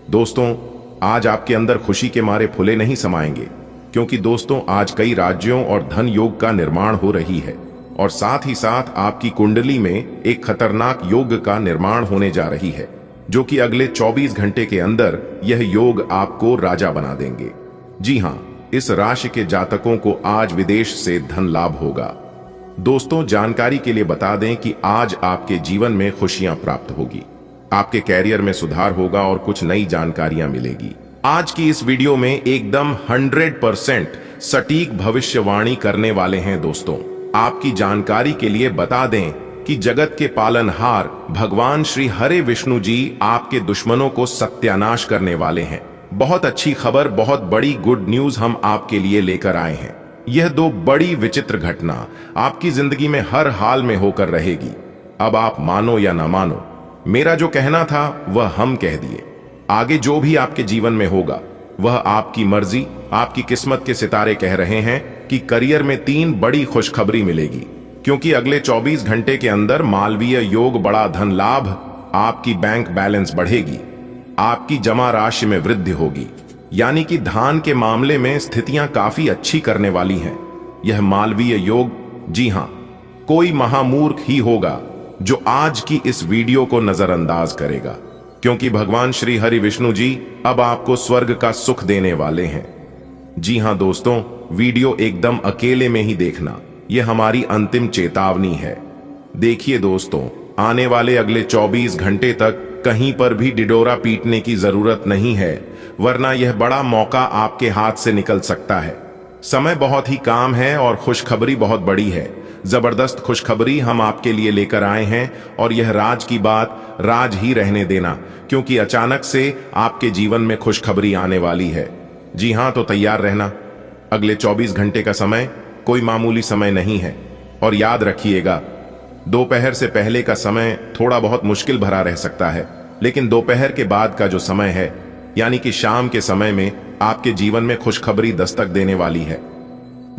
दोस्तों, आज आपके अंदर खुशी के मारे फुले नहीं समाएंगे, क्योंकि दोस्तों आज कई राज्यों और धन योग का निर्माण हो रही है, और साथ ही साथ आपकी कुंडली में एक खतरनाक योग का निर्माण होने जा रही है, जो कि अगले 24 घंटे के अंदर यह योग आपको राजा बना देंगे। जी हां, इस राशि के जातकों को आज विदेश से धन लाभ होगा। दोस्तों, जानकारी के लिए बता दें कि आज आपके जीवन में खुशियां प्राप्त होगी, आपके कैरियर में सुधार होगा और कुछ नई जानकारियां मिलेगी। आज की इस वीडियो में एकदम 100% सटीक भविष्यवाणी करने वाले हैं। दोस्तों, आपकी जानकारी के लिए बता दें कि जगत के पालनहार भगवान श्री हरे विष्णु जी आपके दुश्मनों को सत्यानाश करने वाले हैं। बहुत अच्छी खबर, बहुत बड़ी गुड न्यूज हम आपके लिए लेकर आए हैं। यह 2 बड़ी विचित्र घटना आपकी जिंदगी में हर हाल में होकर रहेगी। अब आप मानो या ना मानो, मेरा जो कहना था वह हम कह दिए। आगे जो भी आपके जीवन में होगा वह आपकी मर्जी, आपकी किस्मत के सितारे कह रहे हैं कि करियर में 3 बड़ी खुशखबरी मिलेगी, क्योंकि अगले 24 घंटे के अंदर मालवीय योग, बड़ा धन लाभ, आपकी बैंक बैलेंस बढ़ेगी, आपकी जमा राशि में वृद्धि होगी, यानी कि धान के मामले में स्थितियां काफी अच्छी करने वाली हैं। यह मालवीय योग, जी हां, कोई महामूर्ख ही होगा जो आज की इस वीडियो को नजरअंदाज करेगा, क्योंकि भगवान श्री हरि विष्णु जी अब आपको स्वर्ग का सुख देने वाले हैं। जी हां दोस्तों, वीडियो एकदम अकेले में ही देखना, यह हमारी अंतिम चेतावनी है। देखिए दोस्तों, आने वाले अगले 24 घंटे तक कहीं पर भी डिडोरा पीटने की जरूरत नहीं है, वरना यह बड़ा मौका आपके हाथ से निकल सकता है। समय बहुत ही काम है और खुशखबरी बहुत बड़ी है। जबरदस्त खुशखबरी हम आपके लिए लेकर आए हैं, और यह राज की बात राज ही रहने देना, क्योंकि अचानक से आपके जीवन में खुशखबरी आने वाली है। जी हां, तो तैयार रहना। अगले 24 घंटे का समय कोई मामूली समय नहीं है, और याद रखिएगा दोपहर से पहले का समय थोड़ा बहुत मुश्किल भरा रह सकता है, लेकिन दोपहर के बाद का जो समय है, यानी कि शाम के समय में आपके जीवन में खुशखबरी दस्तक देने वाली है।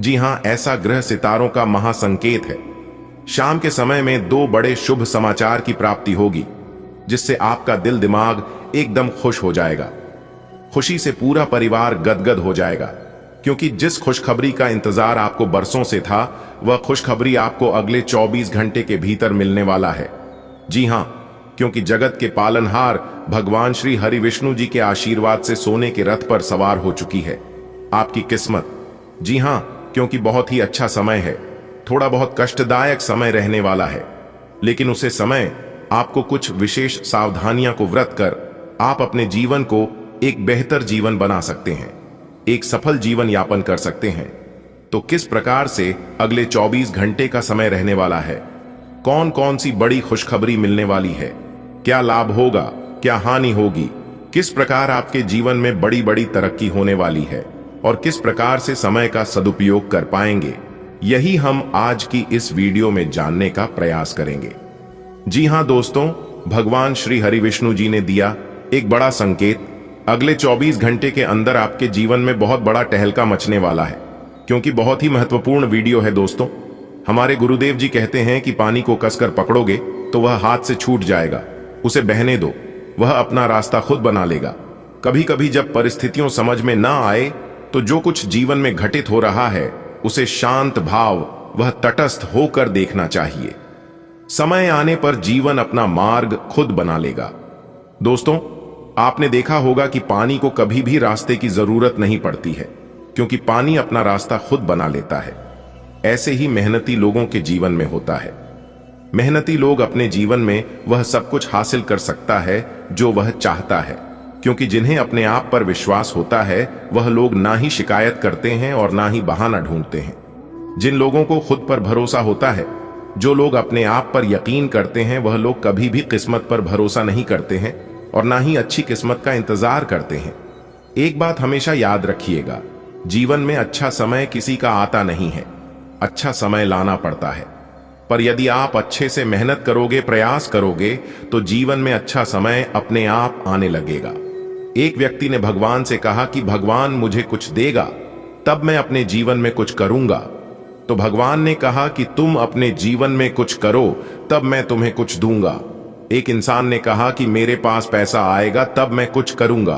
जी हां, ऐसा ग्रह सितारों का महासंकेत है। शाम के समय में 2 बड़े शुभ समाचार की प्राप्ति होगी। जिससे आपका दिल दिमाग एकदम खुश हो जाएगा। खुशी से पूरा परिवार गदगद हो जाएगा, क्योंकि जिस खुशखबरी का इंतजार आपको बरसों से था, वह खुशखबरी आपको अगले 24 घंटे के भीतर मिलने वाला है। जी हां, क्योंकि जगत के पालनहार भगवान श्री हरि विष्णु जी के आशीर्वाद से सोने के रथ पर सवार हो चुकी है आपकी किस्मत। जी हां, क्योंकि बहुत ही अच्छा समय है। थोड़ा बहुत कष्टदायक समय रहने वाला है, लेकिन उसे समय आपको कुछ विशेष सावधानियां को व्रत कर आप अपने जीवन को एक बेहतर जीवन बना सकते हैं, एक सफल जीवन यापन कर सकते हैं। तो किस प्रकार से अगले 24 घंटे का समय रहने वाला है, कौन कौन सी बड़ी खुशखबरी मिलने वाली है, क्या लाभ होगा, क्या हानि होगी, किस प्रकार आपके जीवन में बड़ी बड़ी तरक्की होने वाली है और किस प्रकार से समय का सदुपयोग कर पाएंगे, यही हम आज की इस वीडियो में जानने का प्रयास करेंगे। जी हां दोस्तों, भगवान श्री हरि विष्णु जी ने दिया एक बड़ा संकेत। अगले 24 घंटे के अंदर आपके जीवन में बहुत बड़ा टहलका मचने वाला है, क्योंकि बहुत ही महत्वपूर्ण वीडियो है दोस्तों। हमारे गुरुदेव जी कहते हैं कि पानी को कसकर पकड़ोगे तो वह हाथ से छूट जाएगा, उसे बहने दो, वह अपना रास्ता खुद बना लेगा। कभी कभी जब परिस्थितियों समझ में ना आए तो जो कुछ जीवन में घटित हो रहा है उसे शांत भाव वह तटस्थ होकर देखना चाहिए। समय आने पर जीवन अपना मार्ग खुद बना लेगा। दोस्तों, आपने देखा होगा कि पानी को कभी भी रास्ते की जरूरत नहीं पड़ती है, क्योंकि पानी अपना रास्ता खुद बना लेता है। ऐसे ही मेहनती लोगों के जीवन में होता है। मेहनती लोग अपने जीवन में वह सब कुछ हासिल कर सकता है जो वह चाहता है, क्योंकि जिन्हें अपने आप पर विश्वास होता है वह लोग ना ही शिकायत करते हैं और ना ही बहाना ढूंढते हैं। जिन लोगों को खुद पर भरोसा होता है, जो लोग अपने आप पर यकीन करते हैं, वह लोग कभी भी किस्मत पर भरोसा नहीं करते हैं और ना ही अच्छी किस्मत का इंतजार करते हैं। एक बात हमेशा याद रखिएगा, जीवन में अच्छा समय किसी का आता नहीं है, अच्छा समय लाना पड़ता है। पर यदि आप अच्छे से मेहनत करोगे, प्रयास करोगे, तो जीवन में अच्छा समय अपने आप आने लगेगा। एक व्यक्ति ने भगवान से कहा कि भगवान मुझे कुछ देगा तब मैं अपने जीवन में कुछ करूंगा। तो भगवान ने कहा कि तुम अपने जीवन में कुछ करो तब मैं तुम्हें कुछ दूंगा। एक इंसान ने कहा कि मेरे पास पैसा आएगा तब मैं कुछ करूंगा।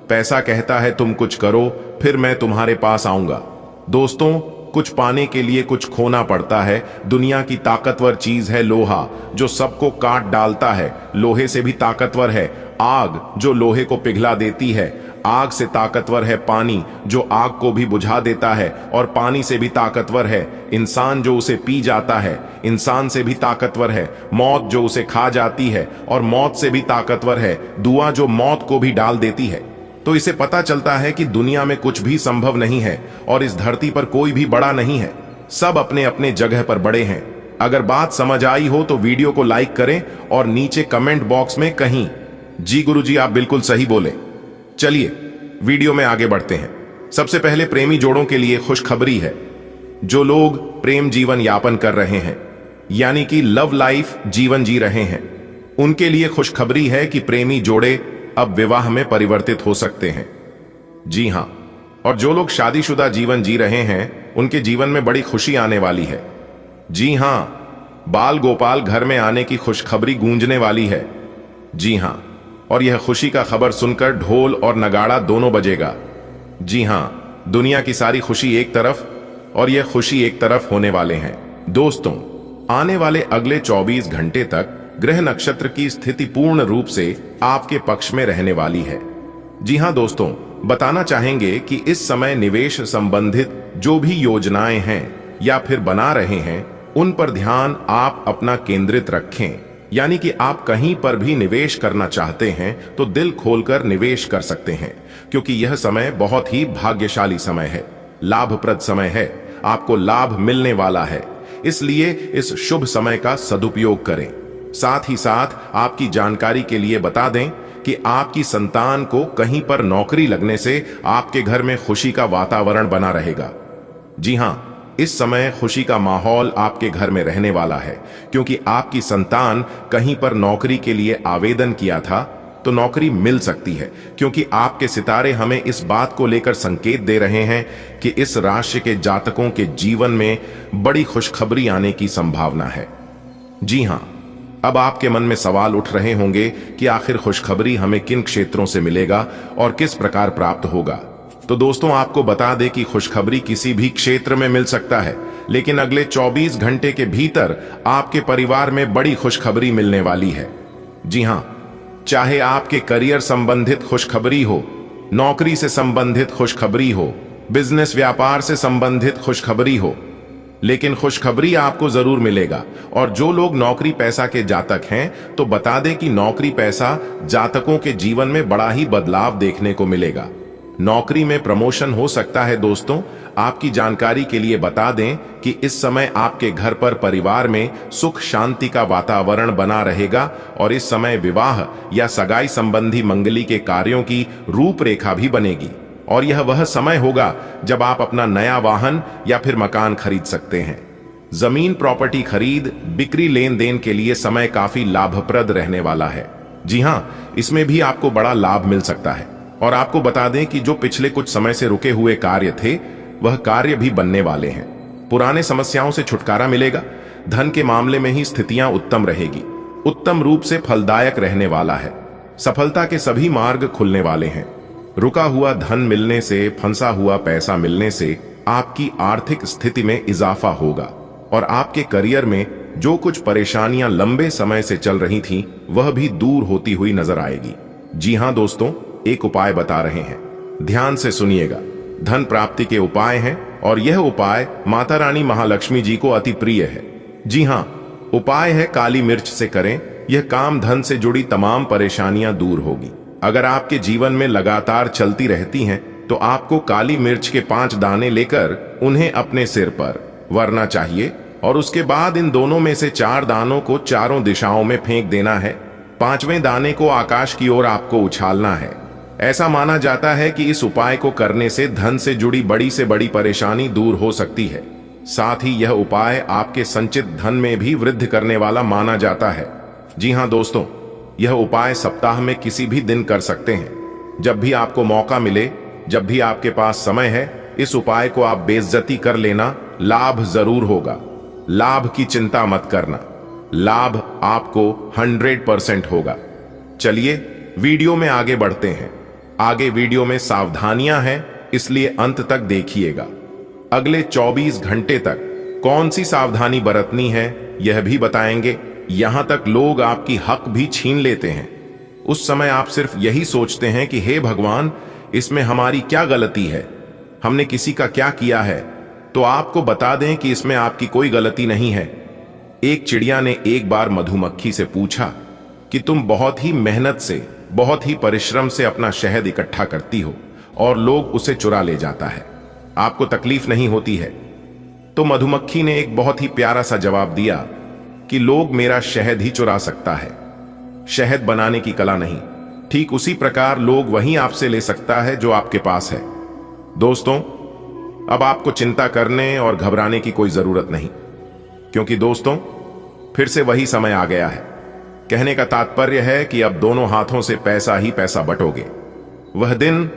पैसा कहता है तुम कुछ करो फिर मैं तुम्हारे पास आऊंगा। दोस्तों, कुछ पाने के लिए कुछ खोना पड़ता है। दुनिया की ताकतवर चीज है लोहा, जो सबको काट डालता है। लोहे से भी ताकतवर है आग, जो लोहे को पिघला देती है। आग से ताकतवर है पानी, जो आग को भी बुझा देता है। और पानी से भी ताकतवर है इंसान, जो उसे पी जाता है। इंसान से भी ताकतवर है मौत, जो उसे खा जाती है। और मौत से भी ताकतवर है धुआं, जो मौत को भी डाल देती है। तो इसे पता चलता है कि दुनिया में कुछ भी संभव नहीं है और इस धरती पर कोई भी बड़ा नहीं है। सब अपने अपने जगह पर बड़े हैं। अगर बात समझ आई हो तो वीडियो को लाइक करें और नीचे कमेंट बॉक्स में कहीं जी गुरुजी आप बिल्कुल सही बोले। चलिए वीडियो में आगे बढ़ते हैं। सबसे पहले प्रेमी जोड़ों के लिए खुशखबरी है। जो लोग प्रेम जीवन यापन कर रहे हैं, यानी कि लव लाइफ जीवन जी रहे हैं, उनके लिए खुशखबरी है कि प्रेमी जोड़े अब विवाह में परिवर्तित हो सकते हैं। जी हां, और जो लोग शादीशुदा जीवन जी रहे हैं उनके जीवन में बड़ी खुशी आने वाली है। जी हां, बाल गोपाल घर में आने की खुशखबरी गूंजने वाली है। जी हां, और यह खुशी का खबर सुनकर ढोल और नगाड़ा दोनों बजेगा। जी हां, दुनिया की सारी खुशी एक तरफ और यह खुशी एक तरफ होने वाले हैं। दोस्तों, आने वाले अगले 24 घंटे तक ग्रह नक्षत्र की स्थिति पूर्ण रूप से आपके पक्ष में रहने वाली है। जी हां दोस्तों, बताना चाहेंगे कि इस समय निवेश संबंधित जो भी योजनाएं हैं या फिर बना रहे हैं, उन पर ध्यान आप अपना केंद्रित रखें। यानी कि आप कहीं पर भी निवेश करना चाहते हैं तो दिल खोलकर निवेश कर सकते हैं, क्योंकि यह समय बहुत ही भाग्यशाली समय है, लाभप्रद समय है, आपको लाभ मिलने वाला है। इसलिए इस शुभ समय का सदुपयोग करें। साथ ही साथ आपकी जानकारी के लिए बता दें कि आपकी संतान को कहीं पर नौकरी लगने से आपके घर में खुशी का वातावरण बना रहेगा। जी हां, इस समय खुशी का माहौल आपके घर में रहने वाला है, क्योंकि आपकी संतान कहीं पर नौकरी के लिए आवेदन किया था तो नौकरी मिल सकती है, क्योंकि आपके सितारे हमें इस बात को लेकर संकेत दे रहे हैं कि इस राशि के जातकों के जीवन में बड़ी खुशखबरी आने की संभावना है। जी हां, अब आपके मन में सवाल उठ रहे होंगे कि आखिर खुशखबरी हमें किन क्षेत्रों से मिलेगा और किस प्रकार प्राप्त होगा। तो दोस्तों, आपको बता दें कि खुशखबरी किसी भी क्षेत्र में मिल सकता है, लेकिन अगले 24 घंटे के भीतर आपके परिवार में बड़ी खुशखबरी मिलने वाली है। जी हां, चाहे आपके करियर संबंधित खुशखबरी हो, नौकरी से संबंधित खुशखबरी हो, बिजनेस व्यापार से संबंधित खुशखबरी हो, लेकिन खुशखबरी आपको जरूर मिलेगा। और जो लोग नौकरी पैसा के जातक हैं, तो बता दें कि नौकरी पैसा जातकों के जीवन में बड़ा ही बदलाव देखने को मिलेगा। नौकरी में प्रमोशन हो सकता है। दोस्तों, आपकी जानकारी के लिए बता दें कि इस समय आपके घर पर परिवार में सुख शांति का वातावरण बना रहेगा और इस समय विवाह या सगाई संबंधी मंगली के कार्यों की रूपरेखा भी बनेगी। और यह वह समय होगा जब आप अपना नया वाहन या फिर मकान खरीद सकते हैं। जमीन प्रॉपर्टी खरीद बिक्री लेन देन के लिए समय काफी लाभप्रद रहने वाला है। जी हां, इसमें भी आपको बड़ा लाभ मिल सकता है। और आपको बता दें कि जो पिछले कुछ समय से रुके हुए कार्य थे, वह कार्य भी बनने वाले हैं। पुराने समस्याओं से छुटकारा मिलेगा। धन के मामले में ही स्थितियां उत्तम रहेगी, उत्तम रूप से फलदायक रहने वाला है। सफलता के सभी मार्ग खुलने वाले हैं। रुका हुआ धन मिलने से, फंसा हुआ पैसा मिलने से आपकी आर्थिक स्थिति में इजाफा होगा और आपके करियर में जो कुछ परेशानियां लंबे समय से चल रही थीं, वह भी दूर होती हुई नजर आएगी। जी हां दोस्तों, एक उपाय बता रहे हैं, ध्यान से सुनिएगा। धन प्राप्ति के उपाय हैं और यह उपाय माता रानी महालक्ष्मी जी को अति प्रिय है। जी हां, उपाय है काली मिर्च से करें। यह काम धन से जुड़ी तमाम परेशानियां दूर होगी। अगर आपके जीवन में लगातार चलती रहती हैं, तो आपको काली मिर्च के 5 दाने लेकर उन्हें अपने सिर पर वरना चाहिए और उसके बाद इन दोनों में से 4 दानों को चारों दिशाओं में फेंक देना है। 5वें दाने को आकाश की ओर आपको उछालना है। ऐसा माना जाता है कि इस उपाय को करने से धन से जुड़ी बड़ी से बड़ी परेशानी दूर हो सकती है। साथ ही यह उपाय आपके संचित धन में भी वृद्धि करने वाला माना जाता है। जी हां दोस्तों, यह उपाय सप्ताह में किसी भी दिन कर सकते हैं। जब भी आपको मौका मिले, जब भी आपके पास समय है, इस उपाय को आप बेइज्जती कर लेना, लाभ जरूर होगा। लाभ की चिंता मत करना, लाभ आपको 100% होगा। चलिए वीडियो में आगे बढ़ते हैं। आगे वीडियो में सावधानियां हैं, इसलिए अंत तक देखिएगा। अगले 24 घंटे तक कौन सी सावधानी बरतनी है, यह भी बताएंगे। यहां तक लोग आपकी हक भी छीन लेते हैं। उस समय आप सिर्फ यही सोचते हैं कि हे भगवान, इसमें हमारी क्या गलती है, हमने किसी का क्या किया है। तो आपको बता दें कि इसमें आपकी कोई गलती नहीं है। एक चिड़िया ने एक बार मधुमक्खी से पूछा कि तुम बहुत ही मेहनत से, बहुत ही परिश्रम से अपना शहद इकट्ठा करती हो और लोग उसे चुरा ले जाता है, आपको तकलीफ नहीं होती है? तो मधुमक्खी ने एक बहुत ही प्यारा सा जवाब दिया कि लोग मेरा शहद ही चुरा सकता है, शहद बनाने की कला नहीं। ठीक उसी प्रकार लोग वही आपसे ले सकता है जो आपके पास है। दोस्तों, अब आपको चिंता करने और घबराने की कोई जरूरत नहीं, क्योंकि दोस्तों फिर से वही समय आ गया है। कहने का तात्पर्य है कि अब दोनों हाथों से पैसा ही पैसा बटोगे। वह दिन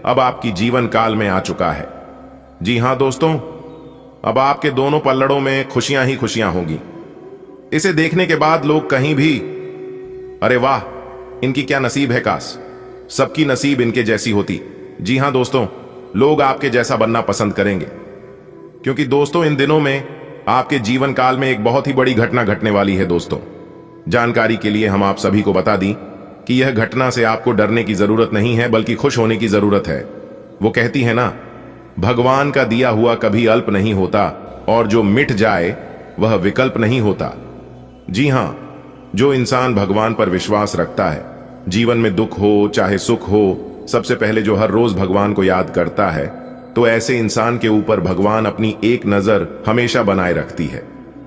अब आपकी जीवन काल में आ चुका है। जी हां दोस्तों, अब आपके दोनों पल्लड़ों में खुशियां ही खुशियां होगी। इसे देखने के बाद लोग कहीं भी, अरे वाह, इनकी क्या नसीब है, काश सबकी नसीब इनके जैसी होती। जी हां दोस्तों, लोग आपके जैसा बनना पसंद करेंगे, क्योंकि दोस्तों इन दिनों में आपके जीवन काल में एक बहुत ही बड़ी घटना घटने वाली है। दोस्तों, जानकारी के लिए हम आप सभी को बता दी कि यह घटना से आपको डरने की जरूरत नहीं है, बल्कि खुश होने की जरूरत है। वो कहती है ना, भगवान का दिया हुआ कभी अल्प नहीं होता और जो मिट जाए वह विकल्प नहीं होता। जी हां, जो इंसान भगवान पर विश्वास रखता है, जीवन में दुख हो चाहे सुख हो, सबसे पहले जो हर रोज भगवान को याद करता है, तो ऐसे इंसान के ऊपर भगवान अपनी एक नजर हमेशा बनाए रखती है।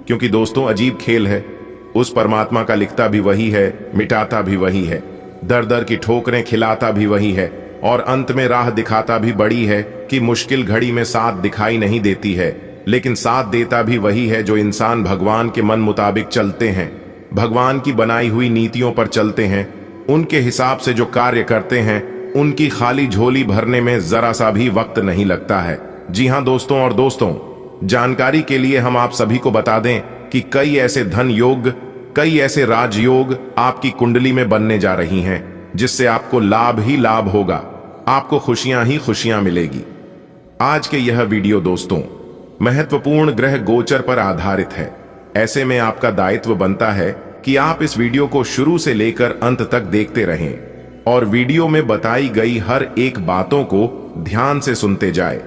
क्योंकि दोस्तों अजीब खेल है, उस परमात्मा का लिखता भी वही है, मिटाता भी वही है, दर दर की ठोकरें खिलाता भी वही है और अंत में राह दिखाता भी बड़ी है कि मुश्किल घड़ी में साथ दिखाई नहीं देती है, लेकिन साथ देता भी वही है जो इंसान भगवान के मन मुताबिक चलते हैं, भगवान की बनाई हुई नीतियों पर चलते हैं, उनके हिसाब से जो कार्य करते हैं, उनकी खाली झोली भरने में जरा सा भी वक्त नहीं लगता है। जी हां दोस्तों, और दोस्तों जानकारी के लिए हम आप सभी को बता दें कि कई ऐसे धन योग कई ऐसे राजयोग आपकी कुंडली में बनने जा रही हैं जिससे आपको लाभ ही लाभ होगा, आपको खुशियां ही खुशियां मिलेगी। आज के यह वीडियो दोस्तों महत्वपूर्ण ग्रह गोचर पर आधारित है। ऐसे में आपका दायित्व बनता है कि आप इस वीडियो को शुरू से लेकर अंत तक देखते रहें और वीडियो में बताई गई हर एक बातों को ध्यान से सुनते जाए,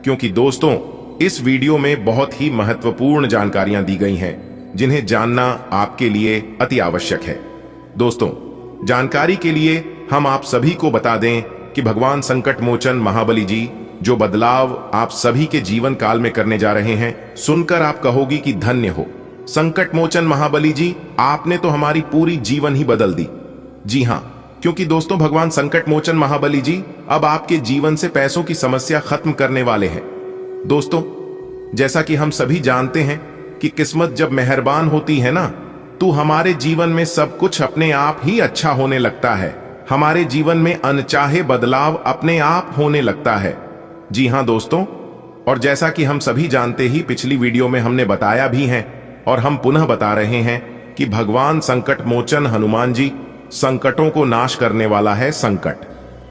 क्योंकि दोस्तों इस वीडियो में बहुत ही महत्वपूर्ण जानकारियां दी गई हैं जिन्हें जानना आपके लिए अति आवश्यक है। दोस्तों जानकारी के लिए हम आप सभी को बता दें कि भगवान संकट मोचन महाबली जी जो बदलाव आप सभी के जीवन काल में करने जा रहे हैं, सुनकर आप कहोगी कि धन्य हो संकट मोचन महाबली जी, आपने तो हमारी पूरी जीवन ही बदल दी। जी हां, क्योंकि दोस्तों भगवान संकट मोचन महाबली जी अब आपके जीवन से पैसों की समस्या खत्म करने वाले हैं। दोस्तों जैसा कि हम सभी जानते हैं कि किस्मत जब मेहरबान होती है ना, तो हमारे जीवन में सब कुछ अपने आप ही अच्छा होने लगता है। हमारे जीवन में अनचाहे बदलाव अपने आप होने लगता है। जी हां दोस्तों, और जैसा कि हम सभी जानते ही पिछली वीडियो में हमने बताया भी है और हम पुनः बता रहे हैं कि भगवान संकट मोचन हनुमान जी संकटों को नाश करने वाला है। संकट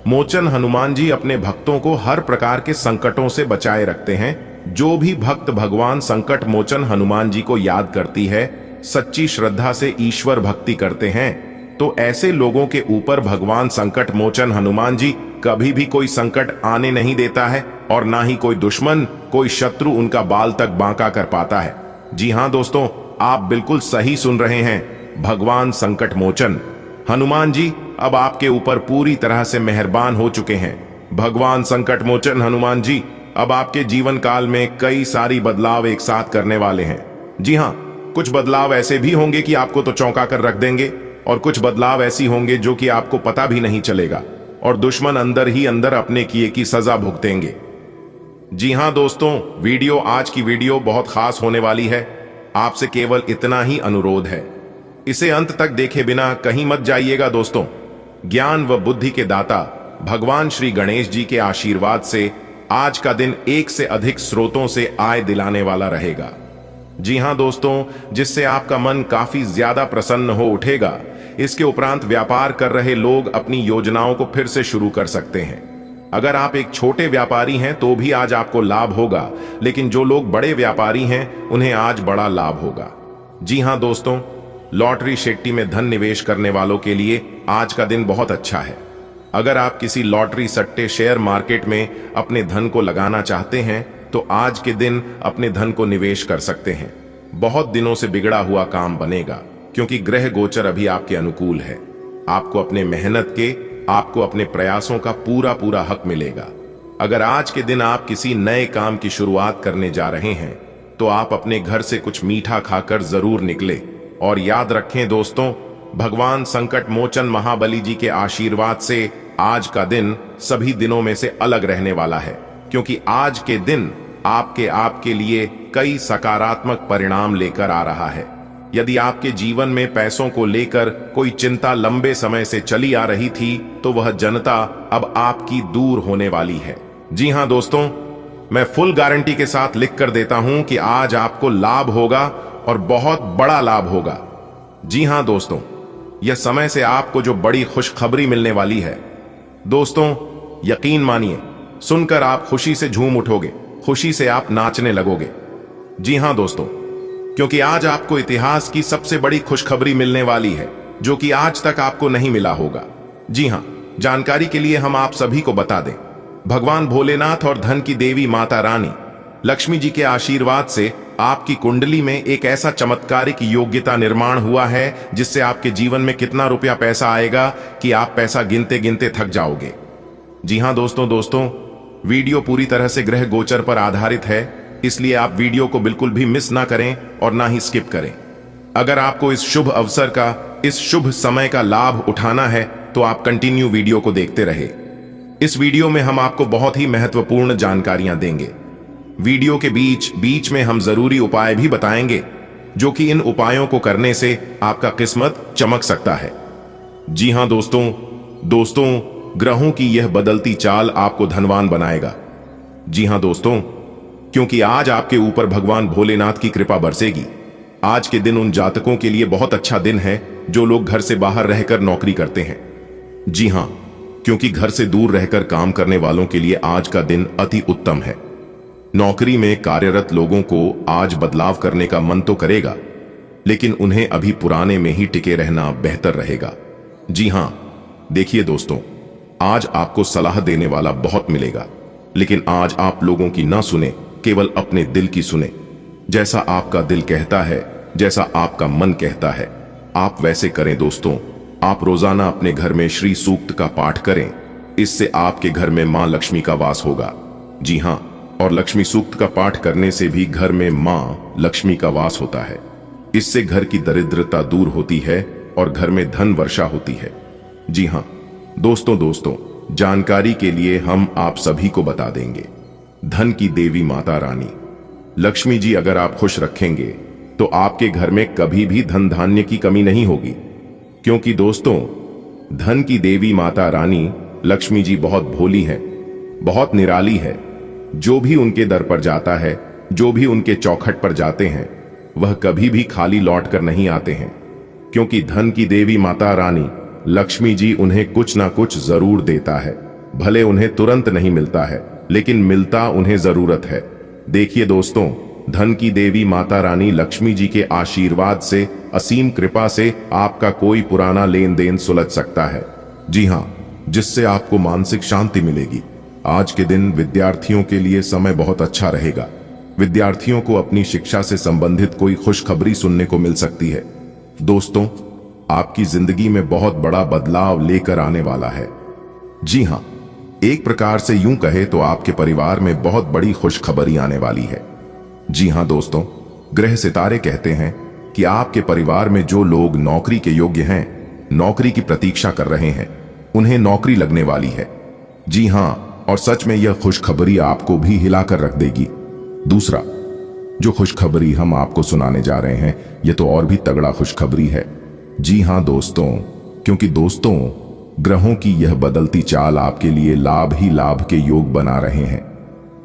मोचन हनुमान जी अपने भक्तों को हर प्रकार के संकटों से बचाए रखते हैं। जो भी भक्त भगवान संकट मोचन हनुमान जी को याद करती है, सच्ची श्रद्धा से ईश्वर भक्ति करते हैं, तो ऐसे लोगों के ऊपर भगवान संकट मोचन हनुमान जी कभी भी कोई संकट आने नहीं देता है और ना ही कोई दुश्मन, कोई शत्रु उनका बाल तक बांका कर पाता है। जी हां दोस्तों, आप बिल्कुल सही सुन रहे हैं। भगवान संकट मोचन हनुमान जी अब आपके ऊपर पूरी तरह से मेहरबान हो चुके हैं। भगवान संकट मोचन हनुमान जी अब आपके जीवन काल में कई सारी बदलाव एक साथ करने वाले हैं। जी हां, कुछ बदलाव ऐसे भी होंगे कि आपको तो चौंका कर रख देंगे और कुछ बदलाव ऐसी होंगे जो कि आपको पता भी नहीं चलेगा और दुश्मन अंदर ही अंदर अपने किए की सजा भुगतेंगे। जी हां दोस्तों, आज की वीडियो बहुत खास होने वाली है। आपसे केवल इतना ही अनुरोध है, इसे अंत तक देखे बिना कहीं मत जाइएगा। दोस्तों ज्ञान व बुद्धि के दाता भगवान श्री गणेश जी के आशीर्वाद से आज का दिन एक से अधिक स्रोतों से आय दिलाने वाला रहेगा। जी हां दोस्तों, जिससे आपका मन काफी ज्यादा प्रसन्न हो उठेगा। इसके उपरांत व्यापार कर रहे लोग अपनी योजनाओं को फिर से शुरू कर सकते हैं। अगर आप एक छोटे व्यापारी हैं तो भी आज आपको लाभ होगा, लेकिन जो लोग बड़े व्यापारी हैं उन्हें आज बड़ा लाभ होगा। जी हां दोस्तों, लॉटरी शेट्टी में धन निवेश करने वालों के लिए आज का दिन बहुत अच्छा है। अगर आप किसी लॉटरी सट्टे शेयर मार्केट में अपने धन को लगाना चाहते हैं तो आज के दिन अपने धन को निवेश कर सकते हैं। बहुत दिनों से बिगड़ा हुआ काम बनेगा, क्योंकि ग्रह गोचर अभी आपके अनुकूल है। आपको अपने मेहनत के, आपको अपने प्रयासों का पूरा पूरा हक मिलेगा। अगर आज के दिन आप किसी नए काम की शुरुआत करने जा रहे हैं तो आप अपने घर से कुछ मीठा खाकर जरूर निकले। और याद रखें दोस्तों, भगवान संकट मोचन महाबली जी के आशीर्वाद से आज का दिन सभी दिनों में से अलग रहने वाला है, क्योंकि आज के दिन आपके लिए कई सकारात्मक परिणाम लेकर आ रहा है। यदि आपके जीवन में पैसों को लेकर कोई चिंता लंबे समय से चली आ रही थी तो वह जनता अब आपकी दूर होने वाली है। जी हां दोस्तों, मैं फुल गारंटी के साथ लिख कर देता हूं कि आज आपको लाभ होगा और बहुत बड़ा लाभ होगा। जी हां दोस्तों, यह समय से आपको जो बड़ी खुशखबरी मिलने वाली है, दोस्तों यकीन मानिए, सुनकर आप खुशी से झूम उठोगे, खुशी से आप नाचने लगोगे। जी हां दोस्तों, क्योंकि आज आपको इतिहास की सबसे बड़ी खुशखबरी मिलने वाली है, जो कि आज तक आपको नहीं मिला होगा। जी हां, जानकारी के लिए हम आप सभी को बता दें, भगवान भोलेनाथ और धन की देवी माता रानी लक्ष्मी जी के आशीर्वाद से आपकी कुंडली में एक ऐसा चमत्कारिक योग्यता निर्माण हुआ है जिससे आपके जीवन में कितना रुपया पैसा आएगा कि आप पैसा गिनते गिनते थक जाओगे। जी हां दोस्तों, वीडियो पूरी तरह से ग्रह गोचर पर आधारित है, इसलिए आप वीडियो को बिल्कुल भी मिस ना करें और ना ही स्किप करें। अगर आपको इस शुभ अवसर का, इस शुभ समय का लाभ उठाना है तो आप कंटिन्यू वीडियो को देखते रहे। इस वीडियो में हम आपको बहुत ही महत्वपूर्ण जानकारियां देंगे। वीडियो के बीच में हम जरूरी उपाय भी बताएंगे, जो कि इन उपायों को करने से आपका किस्मत चमक सकता है। जी हां दोस्तों, ग्रहों की यह बदलती चाल आपको धनवान बनाएगा। जी हां दोस्तों, क्योंकि आज आपके ऊपर भगवान भोलेनाथ की कृपा बरसेगी। आज के दिन उन जातकों के लिए बहुत अच्छा दिन है जो लोग घर से बाहर रहकर नौकरी करते हैं। जी हां, क्योंकि घर से दूर रहकर काम करने वालों के लिए आज का दिन अति उत्तम है। नौकरी में कार्यरत लोगों को आज बदलाव करने का मन तो करेगा, लेकिन उन्हें अभी पुराने में ही टिके रहना बेहतर रहेगा। जी हां, देखिए दोस्तों, आज आपको सलाह देने वाला बहुत मिलेगा, लेकिन आज आप लोगों की ना सुने, केवल अपने दिल की सुने। जैसा आपका दिल कहता है, जैसा आपका मन कहता है, आप वैसे करें दोस्तों। आप रोजाना अपने घर में श्री सूक्त का पाठ करें, इससे आपके घर में मां लक्ष्मी का वास होगा। जी हां, और लक्ष्मी सूक्त का पाठ करने से भी घर में मां लक्ष्मी का वास होता है। इससे घर की दरिद्रता दूर होती है और घर में धन वर्षा होती है। जी हां दोस्तों, जानकारी के लिए हम आप सभी को बता देंगे, धन की देवी माता रानी लक्ष्मी जी अगर आप खुश रखेंगे तो आपके घर में कभी भी धन धान्य की कमी नहीं होगी। क्योंकि दोस्तों, धन की देवी माता रानी लक्ष्मी जी बहुत भोली है, बहुत निराली है। जो भी उनके दर पर जाता है, जो भी उनके चौखट पर जाते हैं, वह कभी भी खाली लौट कर नहीं आते हैं। क्योंकि धन की देवी माता रानी लक्ष्मी जी उन्हें कुछ ना कुछ जरूर देता है। भले उन्हें तुरंत नहीं मिलता है, लेकिन मिलता उन्हें जरूरत है। देखिए दोस्तों, धन की देवी माता रानी लक्ष्मी जी के आशीर्वाद से, असीम कृपा से आपका कोई पुराना लेन देन सुलझ सकता है। जी हां, जिससे आपको मानसिक शांति मिलेगी। आज के दिन विद्यार्थियों के लिए समय बहुत अच्छा रहेगा। विद्यार्थियों को अपनी शिक्षा से संबंधित कोई खुशखबरी सुनने को मिल सकती है। दोस्तों, आपकी जिंदगी में बहुत बड़ा बदलाव लेकर आने वाला है। जी हां, एक प्रकार से यूं कहे तो आपके परिवार में बहुत बड़ी खुशखबरी आने वाली है। जी हां दोस्तों, ग्रह सितारे कहते हैं कि आपके परिवार में जो लोग नौकरी के योग्य हैं, नौकरी की प्रतीक्षा कर रहे हैं, उन्हें नौकरी लगने वाली है। जी हां, और सच में यह खुशखबरी आपको भी हिलाकर रख देगी। दूसरा, जो खुशखबरी हम आपको सुनाने जा रहे हैं, यह तो और भी तगड़ा खुशखबरी है। जी हां दोस्तों, क्योंकि दोस्तों, ग्रहों की यह बदलती चाल आपके लिए लाभ ही लाभ के योग बना रहे हैं।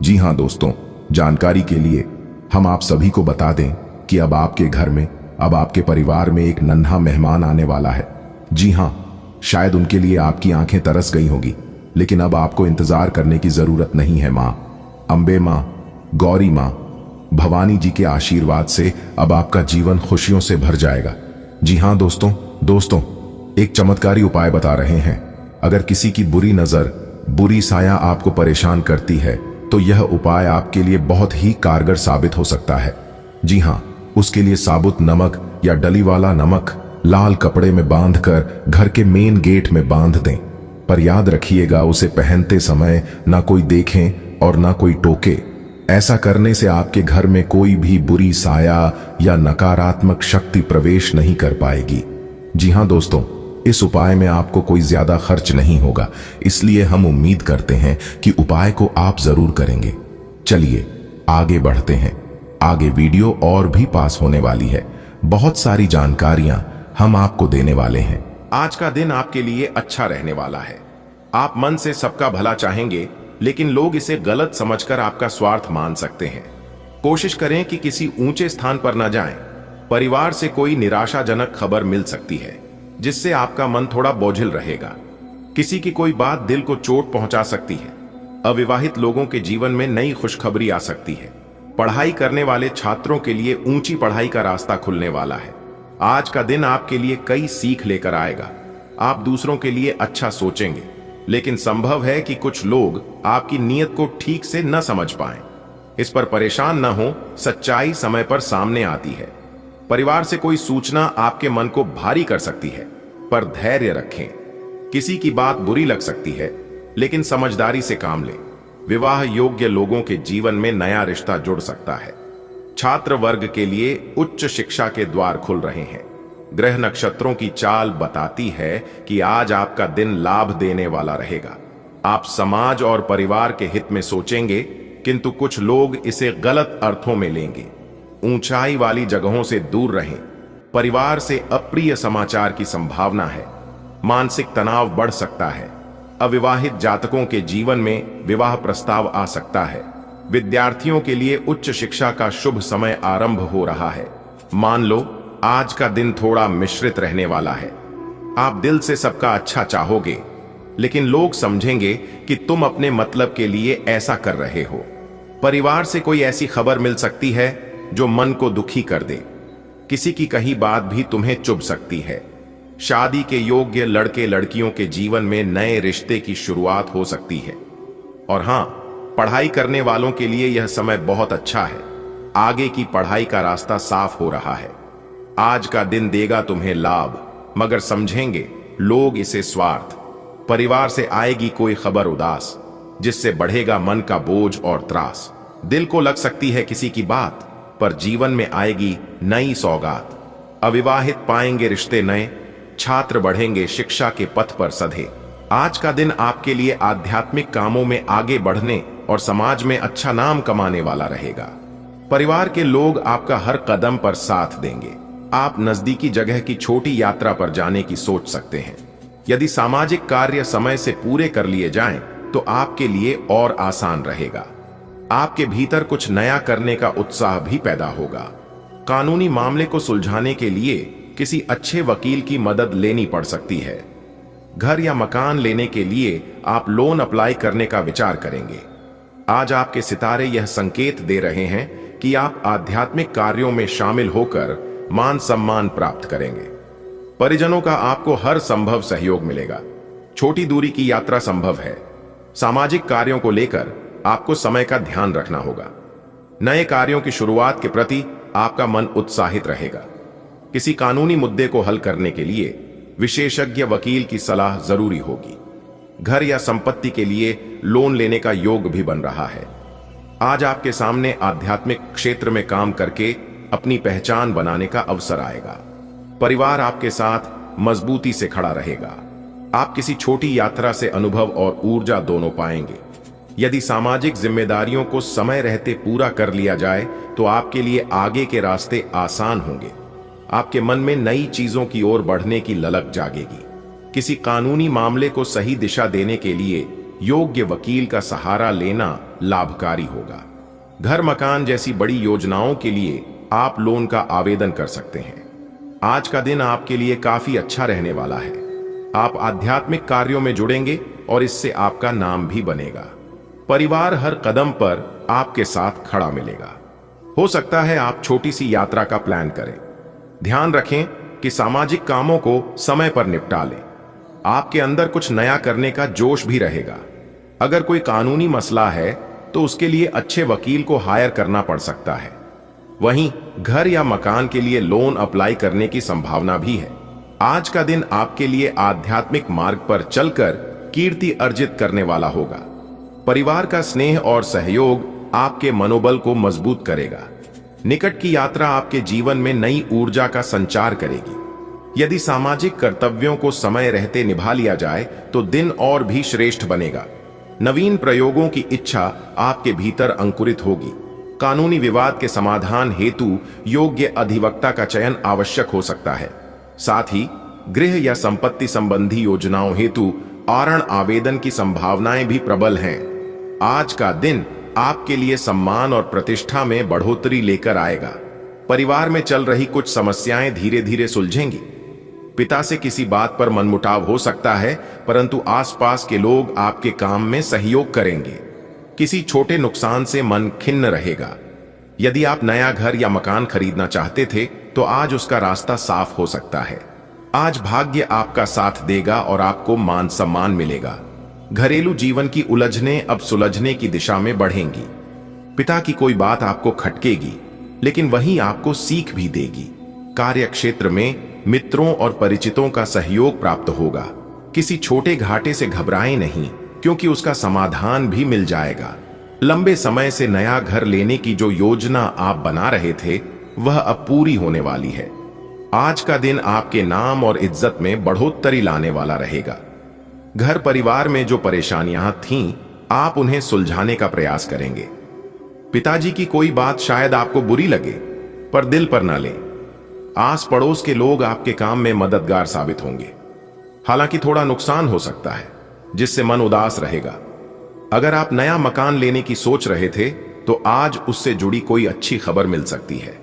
जी हां दोस्तों, जानकारी के लिए हम आप सभी को बता दें कि अब आपके घर में, अब आपके परिवार में एक नन्हा मेहमान आने वाला है। जी हां, शायद उनके लिए आपकी आंखें तरस गई होगी, लेकिन अब आपको इंतजार करने की जरूरत नहीं है। मां अंबे, मां गौरी, मां भवानी जी के आशीर्वाद से अब आपका जीवन खुशियों से भर जाएगा। जी हां दोस्तों, एक चमत्कारी उपाय बता रहे हैं। अगर किसी की बुरी नजर, बुरी साया आपको परेशान करती है, तो यह उपाय आपके लिए बहुत ही कारगर साबित हो सकता है। जी हां, उसके लिए साबुत नमक या डली वाला नमक लाल कपड़े में बांधकर घर के मेन गेट में बांध दें। पर याद रखिएगा, उसे पहनते समय ना कोई देखें और ना कोई टोके। ऐसा करने से आपके घर में कोई भी बुरी साया या नकारात्मक शक्ति प्रवेश नहीं कर पाएगी। जी हां दोस्तों, इस उपाय में आपको कोई ज्यादा खर्च नहीं होगा, इसलिए हम उम्मीद करते हैं कि उपाय को आप जरूर करेंगे। चलिए आगे बढ़ते हैं। आगे वीडियो और भी पास होने वाली है। बहुत सारी जानकारियां हम आपको देने वाले हैं। आज का दिन आपके लिए अच्छा रहने वाला है। आप मन से सबका भला चाहेंगे, लेकिन लोग इसे गलत समझकर आपका स्वार्थ मान सकते हैं। कोशिश करें कि किसी ऊंचे स्थान पर न जाएं। परिवार से कोई निराशाजनक खबर मिल सकती है, जिससे आपका मन थोड़ा बोझिल रहेगा। किसी की कोई बात दिल को चोट पहुंचा सकती है। अविवाहित लोगों के जीवन में नई खुशखबरी आ सकती है। पढ़ाई करने वाले छात्रों के लिए ऊंची पढ़ाई का रास्ता खुलने वाला है। आज का दिन आपके लिए कई सीख लेकर आएगा। आप दूसरों के लिए अच्छा सोचेंगे, लेकिन संभव है कि कुछ लोग आपकी नीयत को ठीक से न समझ पाएं। इस पर परेशान न हो, सच्चाई समय पर सामने आती है। परिवार से कोई सूचना आपके मन को भारी कर सकती है, पर धैर्य रखें। किसी की बात बुरी लग सकती है, लेकिन समझदारी से काम लें। विवाह योग्य लोगों के जीवन में नया रिश्ता जुड़ सकता है। छात्र वर्ग के लिए उच्च शिक्षा के द्वार खुल रहे हैं। ग्रह नक्षत्रों की चाल बताती है कि आज आपका दिन लाभ देने वाला रहेगा। आप समाज और परिवार के हित में सोचेंगे, किंतु कुछ लोग इसे गलत अर्थों में लेंगे। ऊंचाई वाली जगहों से दूर रहें। परिवार से अप्रिय समाचार की संभावना है। मानसिक तनाव बढ़ सकता है। अविवाहित जातकों के जीवन में विवाह प्रस्ताव आ सकता है। विद्यार्थियों के लिए उच्च शिक्षा का शुभ समय आरंभ हो रहा है। मान लो आज का दिन थोड़ा मिश्रित रहने वाला है। आप दिल से सबका अच्छा चाहोगे, लेकिन लोग समझेंगे कि तुम अपने मतलब के लिए ऐसा कर रहे हो। परिवार से कोई ऐसी खबर मिल सकती है जो मन को दुखी कर दे। किसी की कही बात भी तुम्हें चुभ सकती है। शादी के योग्य लड़के लड़कियों के जीवन में नए रिश्ते की शुरुआत हो सकती है। और हां, पढ़ाई करने वालों के लिए यह समय बहुत अच्छा है। आगे की पढ़ाई का रास्ता साफ हो रहा है। आज का दिन देगा तुम्हें लाभ, मगर समझेंगे लोग इसे स्वार्थ। परिवार से आएगी कोई खबर उदास, जिससे बढ़ेगा मन का बोझ और त्रास। दिल को लग सकती है किसी की बात, पर जीवन में आएगी नई सौगात। अविवाहित पाएंगे रिश्ते नए, छात्र बढ़ेंगे शिक्षा के पथ पर सधे। आज का दिन आपके लिए आध्यात्मिक कामों में आगे बढ़ने और समाज में अच्छा नाम कमाने वाला रहेगा। परिवार के लोग आपका हर कदम पर साथ देंगे। आप नजदीकी जगह की छोटी यात्रा पर जाने की सोच सकते हैं। यदि सामाजिक कार्य समय से पूरे कर लिए जाएं, तो आपके लिए और आसान रहेगा। आपके भीतर कुछ नया करने का उत्साह भी पैदा होगा। कानूनी मामले को सुलझाने के लिए किसी अच्छे वकील की मदद लेनी पड़ सकती है। घर या मकान लेने के लिए आप लोन अप्लाई करने का विचार करेंगे। आज आपके सितारे यह संकेत दे रहे हैं कि आप आध्यात्मिक कार्यों में शामिल होकर मान सम्मान प्राप्त करेंगे। परिजनों का आपको हर संभव सहयोग मिलेगा। छोटी दूरी की यात्रा संभव है। सामाजिक कार्यों को लेकर आपको समय का ध्यान रखना होगा। नए कार्यों की शुरुआत के प्रति आपका मन उत्साहित रहेगा। किसी कानूनी मुद्दे को हल करने के लिए विशेषज्ञ वकील की सलाह जरूरी होगी। घर या संपत्ति के लिए लोन लेने का योग भी बन रहा है। आज आपके सामने आध्यात्मिक क्षेत्र में काम करके अपनी पहचान बनाने का अवसर आएगा। परिवार आपके साथ मजबूती से खड़ा रहेगा। आप किसी छोटी यात्रा से अनुभव और ऊर्जा दोनों पाएंगे। यदि सामाजिक जिम्मेदारियों को समय रहते पूरा कर लिया जाए, तो आपके लिए आगे के रास्ते आसान होंगे। आपके मन में नई चीजों की ओर बढ़ने की ललक जागेगी। किसी कानूनी मामले को सही दिशा देने के लिए योग्य वकील का सहारा लेना लाभकारी होगा। घर मकान जैसी बड़ी योजनाओं के लिए आप लोन का आवेदन कर सकते हैं। आज का दिन आपके लिए काफी अच्छा रहने वाला है। आप आध्यात्मिक कार्यों में जुड़ेंगे और इससे आपका नाम भी बनेगा। परिवार हर कदम पर आपके साथ खड़ा मिलेगा। हो सकता है आप छोटी सी यात्रा का प्लान करें। ध्यान रखें कि सामाजिक कामों को समय पर निपटा लें। आपके अंदर कुछ नया करने का जोश भी रहेगा। अगर कोई कानूनी मसला है, तो उसके लिए अच्छे वकील को हायर करना पड़ सकता है। वहीं घर या मकान के लिए लोन अप्लाई करने की संभावना भी है। आज का दिन आपके लिए आध्यात्मिक मार्ग पर चलकर कीर्ति अर्जित करने वाला होगा। परिवार का स्नेह और सहयोग आपके मनोबल को मजबूत करेगा। निकट की यात्रा आपके जीवन में नई ऊर्जा का संचार करेगी। यदि सामाजिक कर्तव्यों को समय रहते निभा लिया जाए, तो दिन और भी श्रेष्ठ बनेगा। नवीन प्रयोगों की इच्छा आपके भीतर अंकुरित होगी। कानूनी विवाद के समाधान हेतु योग्य अधिवक्ता का चयन आवश्यक हो सकता है। साथ ही गृह या संपत्ति संबंधी योजनाओं हेतु आरण आवेदन की संभावनाएं भी प्रबल हैं। आज का दिन आपके लिए सम्मान और प्रतिष्ठा में बढ़ोतरी लेकर आएगा। परिवार में चल रही कुछ समस्याएं धीरे धीरे सुलझेंगी। पिता से किसी बात पर मनमुटाव हो सकता है, परंतु आसपास के लोग आपके काम में सहयोग करेंगे। किसी छोटे नुकसान से मन खिन्न रहेगा। यदि आप नया घर या मकान खरीदना चाहते थे, तो आज उसका रास्ता साफ हो सकता है। आज भाग्य आपका साथ देगा और आपको मान सम्मान मिलेगा। घरेलू जीवन की उलझने अब सुलझने की दिशा में बढ़ेंगी। पिता की कोई बात आपको खटकेगी, लेकिन वही आपको सीख भी देगी। कार्य क्षेत्र में मित्रों और परिचितों का सहयोग प्राप्त होगा। किसी छोटे घाटे से घबराएं नहीं, क्योंकि उसका समाधान भी मिल जाएगा। लंबे समय से नया घर लेने की जो योजना आप बना रहे थे, वह अब पूरी होने वाली है। आज का दिन आपके नाम और इज्जत में बढ़ोतरी लाने वाला रहेगा। घर परिवार में जो परेशानियां थीं, आप उन्हें सुलझाने का प्रयास करेंगे। पिताजी की कोई बात शायद आपको बुरी लगे, पर दिल पर ना लें। आस पड़ोस के लोग आपके काम में मददगार साबित होंगे। हालांकि थोड़ा नुकसान हो सकता है, जिससे मन उदास रहेगा। अगर आप नया मकान लेने की सोच रहे थे, तो आज उससे जुड़ी कोई अच्छी खबर मिल सकती है।